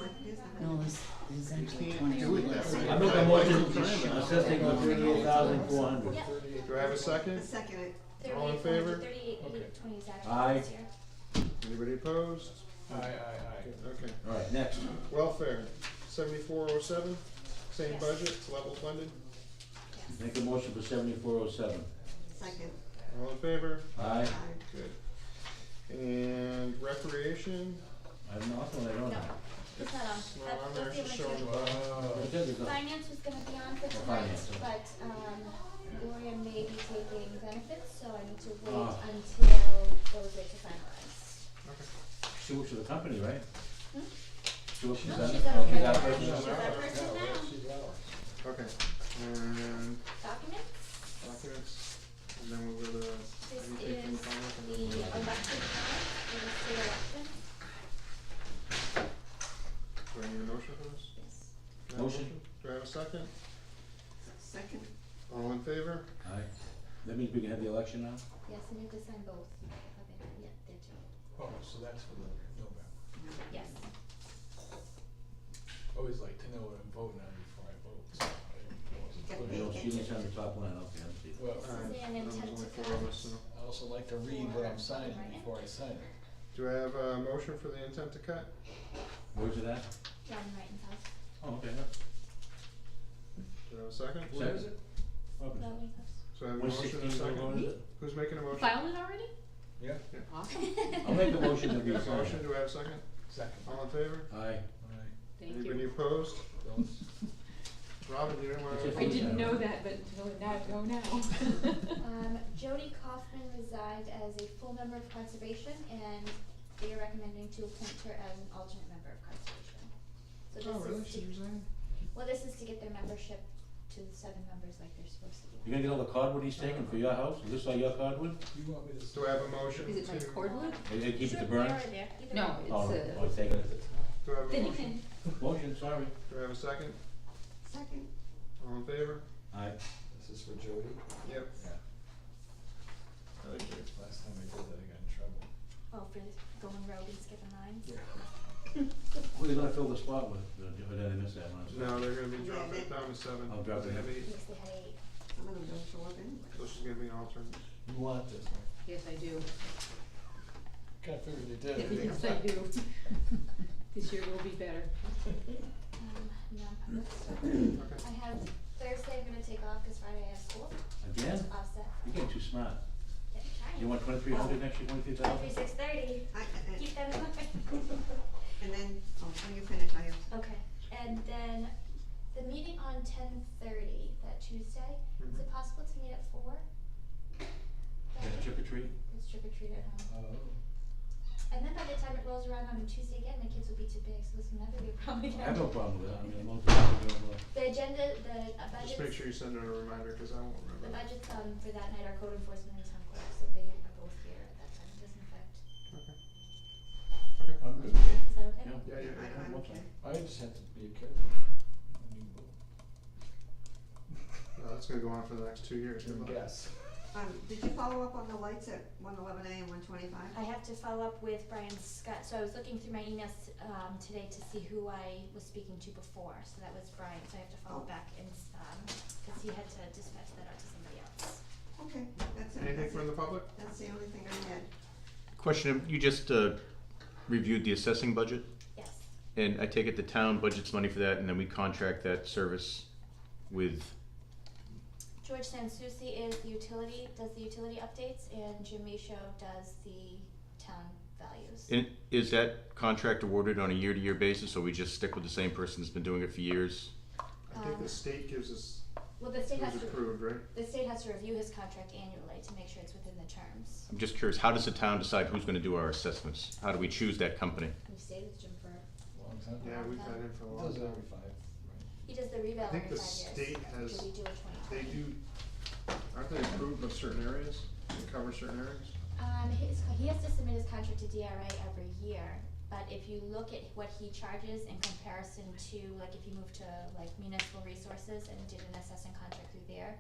[SPEAKER 12] No, there's actually
[SPEAKER 3] can't
[SPEAKER 12] 20
[SPEAKER 3] do
[SPEAKER 12] on
[SPEAKER 3] it
[SPEAKER 12] the
[SPEAKER 3] that
[SPEAKER 12] list.
[SPEAKER 3] way.
[SPEAKER 2] I make a motion, assessing on 38,400.
[SPEAKER 5] Yep.
[SPEAKER 3] Do I have a second?
[SPEAKER 6] Second it.
[SPEAKER 3] All in favor?
[SPEAKER 5] 38,820 is actually
[SPEAKER 2] Aye.
[SPEAKER 5] this year.
[SPEAKER 3] Anybody opposed?
[SPEAKER 4] aye.
[SPEAKER 3] Okay.
[SPEAKER 2] All right, next.
[SPEAKER 3] Welfare, 7407, same
[SPEAKER 5] Yes.
[SPEAKER 3] budget, it's level funded.
[SPEAKER 5] Yes.
[SPEAKER 2] Make a motion for 7407.
[SPEAKER 6] Second.
[SPEAKER 3] All in favor?
[SPEAKER 2] Aye.
[SPEAKER 3] Good. And recreation,
[SPEAKER 2] I don't know, I don't know.
[SPEAKER 5] It's not on.
[SPEAKER 3] it's not on there,
[SPEAKER 5] That's
[SPEAKER 3] it's just
[SPEAKER 5] the only
[SPEAKER 3] showing
[SPEAKER 5] two.
[SPEAKER 3] above.
[SPEAKER 2] It says it's up.
[SPEAKER 5] Finance was gonna be on for tonight,
[SPEAKER 2] finance,
[SPEAKER 5] but, Gloria may be taking benefits, so I need to wait
[SPEAKER 2] Ah.
[SPEAKER 5] until those are to finalize.
[SPEAKER 2] She works for the company, right?
[SPEAKER 5] Hmm?
[SPEAKER 2] She works for
[SPEAKER 5] No,
[SPEAKER 2] them?
[SPEAKER 5] she's
[SPEAKER 2] Oh,
[SPEAKER 5] our
[SPEAKER 2] she's that
[SPEAKER 5] person.
[SPEAKER 2] person?
[SPEAKER 5] She's our person now.
[SPEAKER 4] She's ours.
[SPEAKER 3] Okay, and
[SPEAKER 5] Documents,
[SPEAKER 3] documents, and then we'll go to
[SPEAKER 5] this
[SPEAKER 3] anything from
[SPEAKER 5] is
[SPEAKER 3] finance and
[SPEAKER 5] the
[SPEAKER 3] then we'll-
[SPEAKER 5] election count for the state election.
[SPEAKER 3] Do I need a motion for this?
[SPEAKER 5] Yes.
[SPEAKER 3] Do I have a
[SPEAKER 2] Motion.
[SPEAKER 3] Do I have a second?
[SPEAKER 6] Second.
[SPEAKER 3] All in favor?
[SPEAKER 2] Aye. That means we can have the election now?
[SPEAKER 5] Yes, and you have to sign both. Oh, yeah, there too.
[SPEAKER 4] Oh, so that's for the November.
[SPEAKER 5] Yes.
[SPEAKER 4] Always like to know what I'm voting on before I vote, so I don't know what's
[SPEAKER 6] Get
[SPEAKER 4] included.
[SPEAKER 2] You know, she needs on the top line, okay, I see.
[SPEAKER 4] Well,
[SPEAKER 5] This
[SPEAKER 3] Alright,
[SPEAKER 5] is an
[SPEAKER 3] there's
[SPEAKER 5] intent
[SPEAKER 3] only
[SPEAKER 5] to
[SPEAKER 3] 4 of
[SPEAKER 5] cut.
[SPEAKER 3] us, so.
[SPEAKER 4] I also like to read what I'm signing before I sign it.
[SPEAKER 3] Do I have a motion for the intent to cut?
[SPEAKER 2] Where's it at?
[SPEAKER 5] Ron Wrighton's house.
[SPEAKER 2] Oh, okay.
[SPEAKER 3] Do I have a second?
[SPEAKER 4] Where is it?
[SPEAKER 2] Okay.
[SPEAKER 5] Lovely house.
[SPEAKER 3] So I have a motion and a
[SPEAKER 2] 116, what
[SPEAKER 3] second.
[SPEAKER 2] is it?
[SPEAKER 3] Who's making a motion?
[SPEAKER 1] Filed it already?
[SPEAKER 4] Yeah,
[SPEAKER 1] Awesome.
[SPEAKER 2] I'll make the motion that
[SPEAKER 3] We
[SPEAKER 2] we
[SPEAKER 3] have a
[SPEAKER 2] sign
[SPEAKER 3] motion,
[SPEAKER 2] it.
[SPEAKER 3] do I have a second?
[SPEAKER 4] second.
[SPEAKER 3] All in favor?
[SPEAKER 2] Aye.
[SPEAKER 4] Alright.
[SPEAKER 1] Thank
[SPEAKER 3] Anybody
[SPEAKER 1] you.
[SPEAKER 3] opposed?
[SPEAKER 4] Don't
[SPEAKER 3] Robin, you didn't wanna?
[SPEAKER 2] It's
[SPEAKER 1] I didn't know that, but know now.
[SPEAKER 5] Jody Kaufman resigned as a full member of conservation, and they are recommending to appoint her as an alternate member of conservation. So this
[SPEAKER 3] Oh, really?
[SPEAKER 5] is
[SPEAKER 3] She
[SPEAKER 5] to,
[SPEAKER 3] resigned?
[SPEAKER 5] well, this is to get their membership to 7 members like they're supposed to be.
[SPEAKER 2] You gonna get all the cardwood he's taking for your house? Is this all your cardwood?
[SPEAKER 4] You want me to?
[SPEAKER 3] Do I have a motion
[SPEAKER 1] Is it my
[SPEAKER 3] to-
[SPEAKER 1] cordwood?
[SPEAKER 2] Are you gonna keep it
[SPEAKER 5] Sure,
[SPEAKER 2] to burn?
[SPEAKER 5] they are there. Either
[SPEAKER 1] No,
[SPEAKER 5] one.
[SPEAKER 1] it's
[SPEAKER 2] Oh, I'll take it.
[SPEAKER 3] Do I have a motion?
[SPEAKER 2] Motion, sorry.
[SPEAKER 3] Do I have a second?
[SPEAKER 6] Second.
[SPEAKER 3] All in favor?
[SPEAKER 2] Aye.
[SPEAKER 4] This is for Jody?
[SPEAKER 3] Yep.
[SPEAKER 4] Yeah.
[SPEAKER 3] I like it.
[SPEAKER 4] Last time I did that, I got in trouble.
[SPEAKER 5] Oh, for going rogue and skipping lines?
[SPEAKER 2] Who are you gonna fill the spot with? Or did I miss that one?
[SPEAKER 3] No, they're gonna be dropping it down to 7.
[SPEAKER 2] I'll drop
[SPEAKER 3] They
[SPEAKER 2] it.
[SPEAKER 3] have 8,
[SPEAKER 5] Yes, they had 8.
[SPEAKER 6] Some of them don't show up anyway.
[SPEAKER 3] so she's gonna be an alternate.
[SPEAKER 4] You want this, right?
[SPEAKER 1] Yes, I do.
[SPEAKER 4] Kinda figured you did.
[SPEAKER 1] Yes, I do. This year will be better.
[SPEAKER 5] Non-public stuff.
[SPEAKER 3] Okay.
[SPEAKER 5] I have Thursday, I'm gonna take off because Friday I have school.
[SPEAKER 2] Again?
[SPEAKER 5] Offset.
[SPEAKER 2] You're getting too smart.
[SPEAKER 5] Yeah, trying.
[SPEAKER 2] You want 2,300 next year, 23,000?
[SPEAKER 5] 6:30. Keep that in mind.
[SPEAKER 6] And then, when you finish, I have,
[SPEAKER 5] Okay, and then the meeting on 10:30, that Tuesday, is it possible to meet at 4?
[SPEAKER 2] Got a trick or treat?
[SPEAKER 5] It's trick or treat at home.
[SPEAKER 4] Oh.
[SPEAKER 5] And then by the time it rolls around on a Tuesday again, my kids will be too big, so this will never be a problem
[SPEAKER 2] I have
[SPEAKER 5] again.
[SPEAKER 2] no problem with that. I mean, as long as we're doing
[SPEAKER 5] The agenda, the
[SPEAKER 3] Just make
[SPEAKER 5] budgets,
[SPEAKER 3] sure you send out a reminder, cause I won't
[SPEAKER 5] the
[SPEAKER 3] remember.
[SPEAKER 5] budgets for that night are code enforcement and town clerk, so they are both here at that time, it doesn't affect.
[SPEAKER 3] Okay.
[SPEAKER 2] I'm good.
[SPEAKER 5] Is that okay?
[SPEAKER 2] Yeah.
[SPEAKER 3] Yeah,
[SPEAKER 6] I'm
[SPEAKER 2] Okay.
[SPEAKER 6] okay.
[SPEAKER 4] I just have to be careful. I mean,
[SPEAKER 3] No, that's gonna go on for the next 2 years. Good luck.
[SPEAKER 4] Yes.
[SPEAKER 6] Did you follow up on the lights at 111A and 125?
[SPEAKER 5] I have to follow up with Brian Scott, so I was looking through my emails, today to see who I was speaking to before, so that was Brian, so I have to follow
[SPEAKER 6] Oh.
[SPEAKER 5] back and, cause he had to dispatch that out to somebody else.
[SPEAKER 6] Okay, that's it.
[SPEAKER 3] Anything
[SPEAKER 6] That's
[SPEAKER 3] from
[SPEAKER 6] it.
[SPEAKER 3] the public?
[SPEAKER 6] That's the only thing I had.
[SPEAKER 11] Question, you just reviewed the assessing budget,
[SPEAKER 5] Yes,
[SPEAKER 11] and I take it the town budgets money for that, and then we contract that service with,
[SPEAKER 5] George Sansucci is the utility, does the utility updates, and Jim Michaud does the town values.
[SPEAKER 11] and is that contract awarded on a year-to-year basis, or we just stick with the same person that's been doing it for years?
[SPEAKER 3] I think the state gives us,
[SPEAKER 5] Well, the state
[SPEAKER 3] it
[SPEAKER 5] has
[SPEAKER 3] was
[SPEAKER 5] to,
[SPEAKER 3] approved, right?
[SPEAKER 5] the state has to review his contract annually to make sure it's within the term. terms.
[SPEAKER 11] I'm just curious, how does the town decide who's gonna do our assessments? How do we choose that company?
[SPEAKER 5] We've stayed with Jim for,
[SPEAKER 4] Long time.
[SPEAKER 3] Yeah, we've had him for a
[SPEAKER 4] He
[SPEAKER 3] long
[SPEAKER 4] does it
[SPEAKER 3] time.
[SPEAKER 4] every 5, right?
[SPEAKER 5] he does the revale
[SPEAKER 3] I think
[SPEAKER 5] every
[SPEAKER 3] the
[SPEAKER 5] 5 years.
[SPEAKER 3] state has,
[SPEAKER 5] Should we do a 2020?
[SPEAKER 3] they do, aren't they approved of certain areas? They cover certain areas?
[SPEAKER 5] He has to submit his contract to DRA every year, but if you look at what he charges in comparison to, like, if you move to, like, municipal resources and did an assessing contract through there,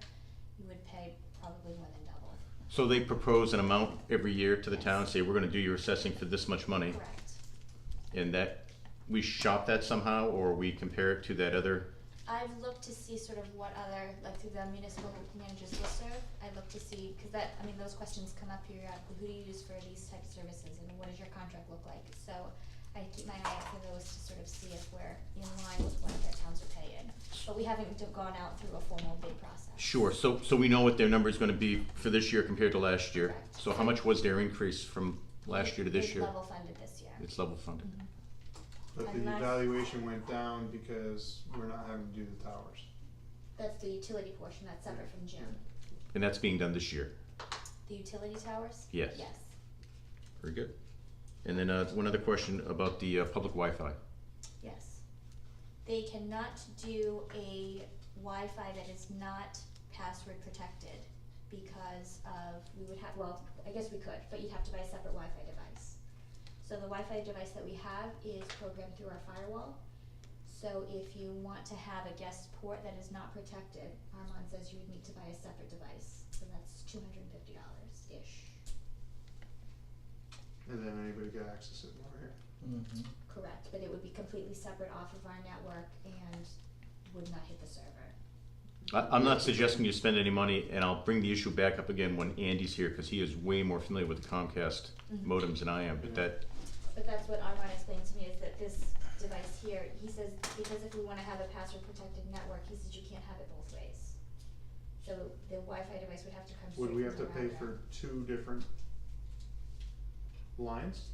[SPEAKER 5] you would pay probably more than double.
[SPEAKER 11] So they propose an amount every year to the town, say, we're gonna do your assessing for this much money,
[SPEAKER 5] Correct.
[SPEAKER 11] and that, we shop that somehow, or we compare it to that other?
[SPEAKER 5] I've looked to see sort of what other, like through the municipal managers listserv, I look to see, cause that, I mean, those questions come up periodically, who do you use for these types of services and what does your contract look like? So I keep my eye out for those to sort of see if we're in line with what their towns are paying. But we haven't gone out through a formal bid process.
[SPEAKER 11] Sure, so we know what their number's gonna be for this year compared to last year.
[SPEAKER 5] Correct.
[SPEAKER 11] So how much was their increase from last year to this year?
[SPEAKER 5] It's level funded this year.
[SPEAKER 11] It's level funded.
[SPEAKER 3] But the
[SPEAKER 5] Unless-
[SPEAKER 3] evaluation went down because we're not having to do the towers.
[SPEAKER 5] That's the utility portion, that's separate from June.
[SPEAKER 11] And that's being done this year.
[SPEAKER 5] The utility towers?
[SPEAKER 11] Yes.
[SPEAKER 5] Yes.
[SPEAKER 11] Very good. And then, one other question about the, public Wi-Fi.
[SPEAKER 5] Yes. They cannot do a Wi-Fi that is not password protected because of, we would have, well, I guess we could, but you'd have to buy a separate Wi-Fi device. So the Wi-Fi device that we have is programmed through our firewall. So if you want to have a guest port that is not protected, Armand says you would need to buy a separate device. So that's $250-ish.
[SPEAKER 3] And then anybody could access it more here.
[SPEAKER 4] Mm-hmm.
[SPEAKER 5] Correct, but it would be completely separate off of our network and would not hit the server.
[SPEAKER 11] I'm not suggesting you spend any money, and I'll bring the issue back up again when Andy's here, cause he is way more familiar with Comcast modems than I am, but that,
[SPEAKER 5] But that's what Armand explained to me, is that this device here, he says, because if we wanna have a password protected network, he says you can't have it both ways. So the Wi-Fi device would have to come straight
[SPEAKER 3] Would we
[SPEAKER 5] from
[SPEAKER 3] have
[SPEAKER 5] the
[SPEAKER 3] to pay
[SPEAKER 5] router.
[SPEAKER 3] for 2 different lines?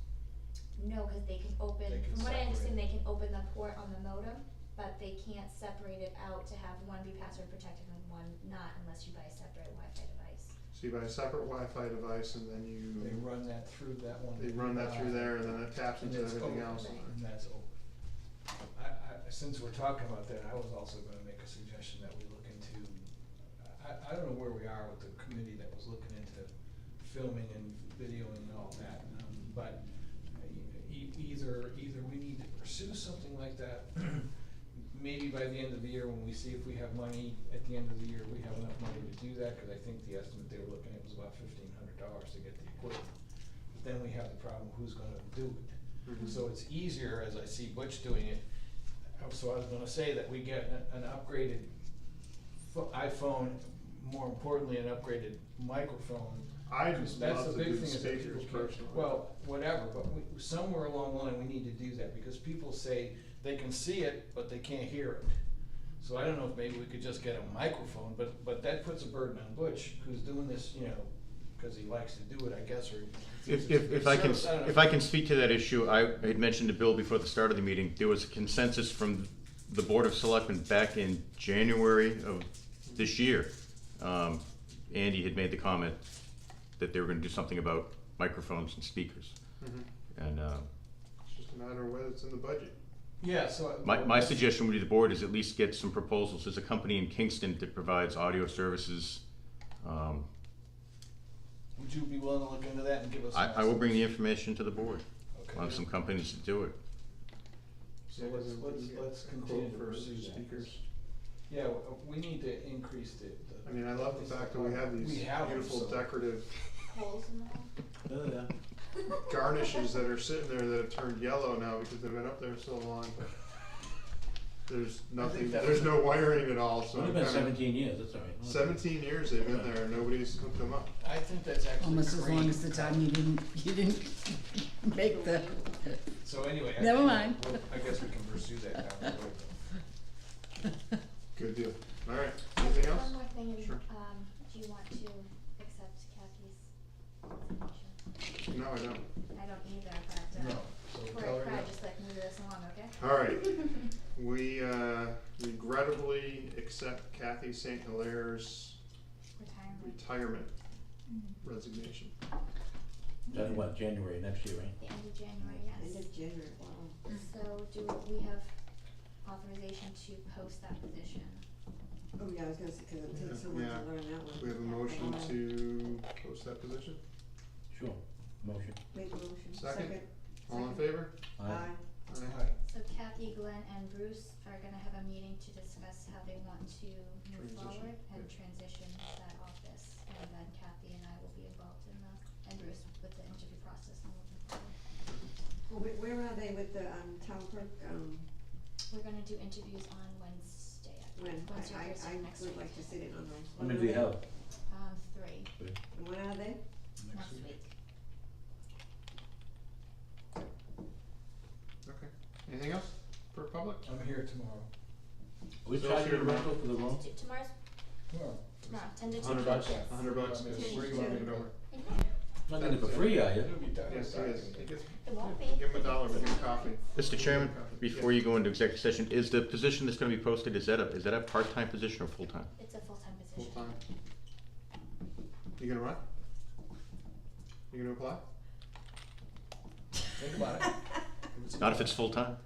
[SPEAKER 5] No, cause they can open,
[SPEAKER 4] They can
[SPEAKER 5] from what I understand,
[SPEAKER 4] separate.
[SPEAKER 5] they can open the port on the modem, but they can't separate it out to have one be password protected and one not unless you buy a separate Wi-Fi device.
[SPEAKER 3] So you buy a separate Wi-Fi device and then
[SPEAKER 4] They
[SPEAKER 3] you,
[SPEAKER 4] run that through that one.
[SPEAKER 3] they run that through there and then it taps
[SPEAKER 4] And
[SPEAKER 3] into
[SPEAKER 4] it's
[SPEAKER 3] everything
[SPEAKER 4] open.
[SPEAKER 3] else.
[SPEAKER 5] Right.
[SPEAKER 4] And that's open. Since we're talking about that, I was also gonna make a suggestion that we look into, I don't know where we are with the committee that was looking into filming and videoing and all that, but either we need to pursue something like that, maybe by the end of the year when we see if we have money, at the end of the year, we have enough money to do that, cause I think the estimate they were looking at was about $1,500 to get the equipment. But then we have the problem, who's gonna do it? So it's easier, as I see Butch doing it, so I was gonna say that we get an upgraded iPhone, more importantly, an upgraded microphone.
[SPEAKER 3] I'd
[SPEAKER 4] 'Cause that's
[SPEAKER 3] love
[SPEAKER 4] the
[SPEAKER 3] to
[SPEAKER 4] big
[SPEAKER 3] do the
[SPEAKER 4] thing is that
[SPEAKER 3] speakers
[SPEAKER 4] people can't-
[SPEAKER 3] personally.
[SPEAKER 4] Well, whatever, but somewhere along the line, we need to do that, because people say they can see it, but they can't hear it. So I don't know if maybe we could just get a microphone, but that puts a burden on Butch, who's doing this, cause he likes to do it, I guess, or. he thinks it's a good
[SPEAKER 11] if I can,
[SPEAKER 4] service. don't know.
[SPEAKER 11] if I can speak to that issue, I had mentioned to Bill before the start of the meeting, there was a consensus from the Board of Selectmen back in January of this year. Andy had made the comment that they were gonna do something about microphones and speakers. And,
[SPEAKER 3] It's just a matter of whether it's in the budget.
[SPEAKER 4] Yeah, so.
[SPEAKER 11] my suggestion would be the board is at least get some proposals. There's a company in Kingston that provides audio services.
[SPEAKER 4] Would you be willing to look into that and give us?
[SPEAKER 11] I will bring the information to the board
[SPEAKER 4] Okay.
[SPEAKER 11] on some companies that do it.
[SPEAKER 4] So let's continue to
[SPEAKER 3] for
[SPEAKER 4] pursue that.
[SPEAKER 3] speakers.
[SPEAKER 4] Yeah, we need to increase the.
[SPEAKER 3] I mean, I love the fact that we have these
[SPEAKER 4] We have them,
[SPEAKER 3] beautiful
[SPEAKER 4] so-
[SPEAKER 3] decorative
[SPEAKER 5] Holes in the wall?
[SPEAKER 2] Oh, yeah.
[SPEAKER 3] garnishes that are sitting there that have turned yellow now because they've been up there so long. There's nothing,
[SPEAKER 4] that
[SPEAKER 3] there's
[SPEAKER 4] was-
[SPEAKER 3] no wiring at all, so
[SPEAKER 2] It's only
[SPEAKER 3] I'm
[SPEAKER 2] been
[SPEAKER 3] kinda,
[SPEAKER 2] 17 years, that's all right.
[SPEAKER 3] 17 years they've been there and nobody's hooked them up.
[SPEAKER 4] I think that's actually
[SPEAKER 12] Almost as long
[SPEAKER 4] great.
[SPEAKER 12] as the time you didn't make the,
[SPEAKER 4] So anyway.
[SPEAKER 12] Never mind.
[SPEAKER 4] I guess we can pursue that down the road.
[SPEAKER 3] Good deal. Alright, anything else?
[SPEAKER 5] One more thing,
[SPEAKER 3] Sure.
[SPEAKER 5] do you want to accept Kathy's resignation?
[SPEAKER 3] No, I don't.
[SPEAKER 5] I don't either, but,
[SPEAKER 4] No, so
[SPEAKER 5] we're
[SPEAKER 4] tell her
[SPEAKER 5] probably
[SPEAKER 4] no.
[SPEAKER 5] just like move this along, okay?
[SPEAKER 3] Alright, we regrettably accept Kathy St. Hilaire's
[SPEAKER 5] Retirement.
[SPEAKER 3] retirement. resignation.
[SPEAKER 2] That's what, January next year, right?
[SPEAKER 5] The end of January, yes.
[SPEAKER 6] End of January, wow.
[SPEAKER 5] So do we have authorization to post that position?
[SPEAKER 6] Oh, yeah, I was gonna say, cause it takes so much
[SPEAKER 3] Yeah.
[SPEAKER 6] to learn that one.
[SPEAKER 3] We have a motion to post that position.
[SPEAKER 2] Sure, motion.
[SPEAKER 6] Make a motion.
[SPEAKER 3] Second. All in favor?
[SPEAKER 6] Aye.
[SPEAKER 3] Aye.
[SPEAKER 5] So Kathy, Glenn, and Bruce are gonna have a meeting to discuss how they want to move
[SPEAKER 3] Transition,
[SPEAKER 5] forward and
[SPEAKER 3] yeah.
[SPEAKER 5] transition that office. And then Kathy and I will be involved in and Bruce with the interview process and moving forward.
[SPEAKER 6] Well, where are they with the, town clerk,
[SPEAKER 5] We're gonna do interviews on Wednesday,
[SPEAKER 6] when?
[SPEAKER 5] Wednesday or
[SPEAKER 6] I
[SPEAKER 5] Thursday next
[SPEAKER 6] would
[SPEAKER 5] week.
[SPEAKER 6] like to sit in on those.
[SPEAKER 2] How many do you have?
[SPEAKER 5] 3
[SPEAKER 6] And when are they?
[SPEAKER 5] next week.
[SPEAKER 3] Okay. Anything else for public?
[SPEAKER 4] I'm here tomorrow.
[SPEAKER 2] Which
[SPEAKER 3] So
[SPEAKER 2] side
[SPEAKER 3] here
[SPEAKER 2] you rental for the room?
[SPEAKER 5] Tomorrow, 10 to 2.
[SPEAKER 3] $100.
[SPEAKER 5] Yes.
[SPEAKER 3] $100.
[SPEAKER 4] Where do you want me to go?
[SPEAKER 2] Not getting it for free, are you?
[SPEAKER 4] It'll be done.
[SPEAKER 3] Yes, it is. It gets,
[SPEAKER 5] It won't be.
[SPEAKER 3] give him $1 for your coffee.
[SPEAKER 11] Mr. Chairman,
[SPEAKER 3] Coffee.
[SPEAKER 11] before you go into executive session, is the position that's gonna be posted, is that a part-time position or full-time?
[SPEAKER 5] It's a full-time position.
[SPEAKER 3] Full time. You gonna run? You gonna apply?
[SPEAKER 4] Think about it.
[SPEAKER 11] Not if it's full-time?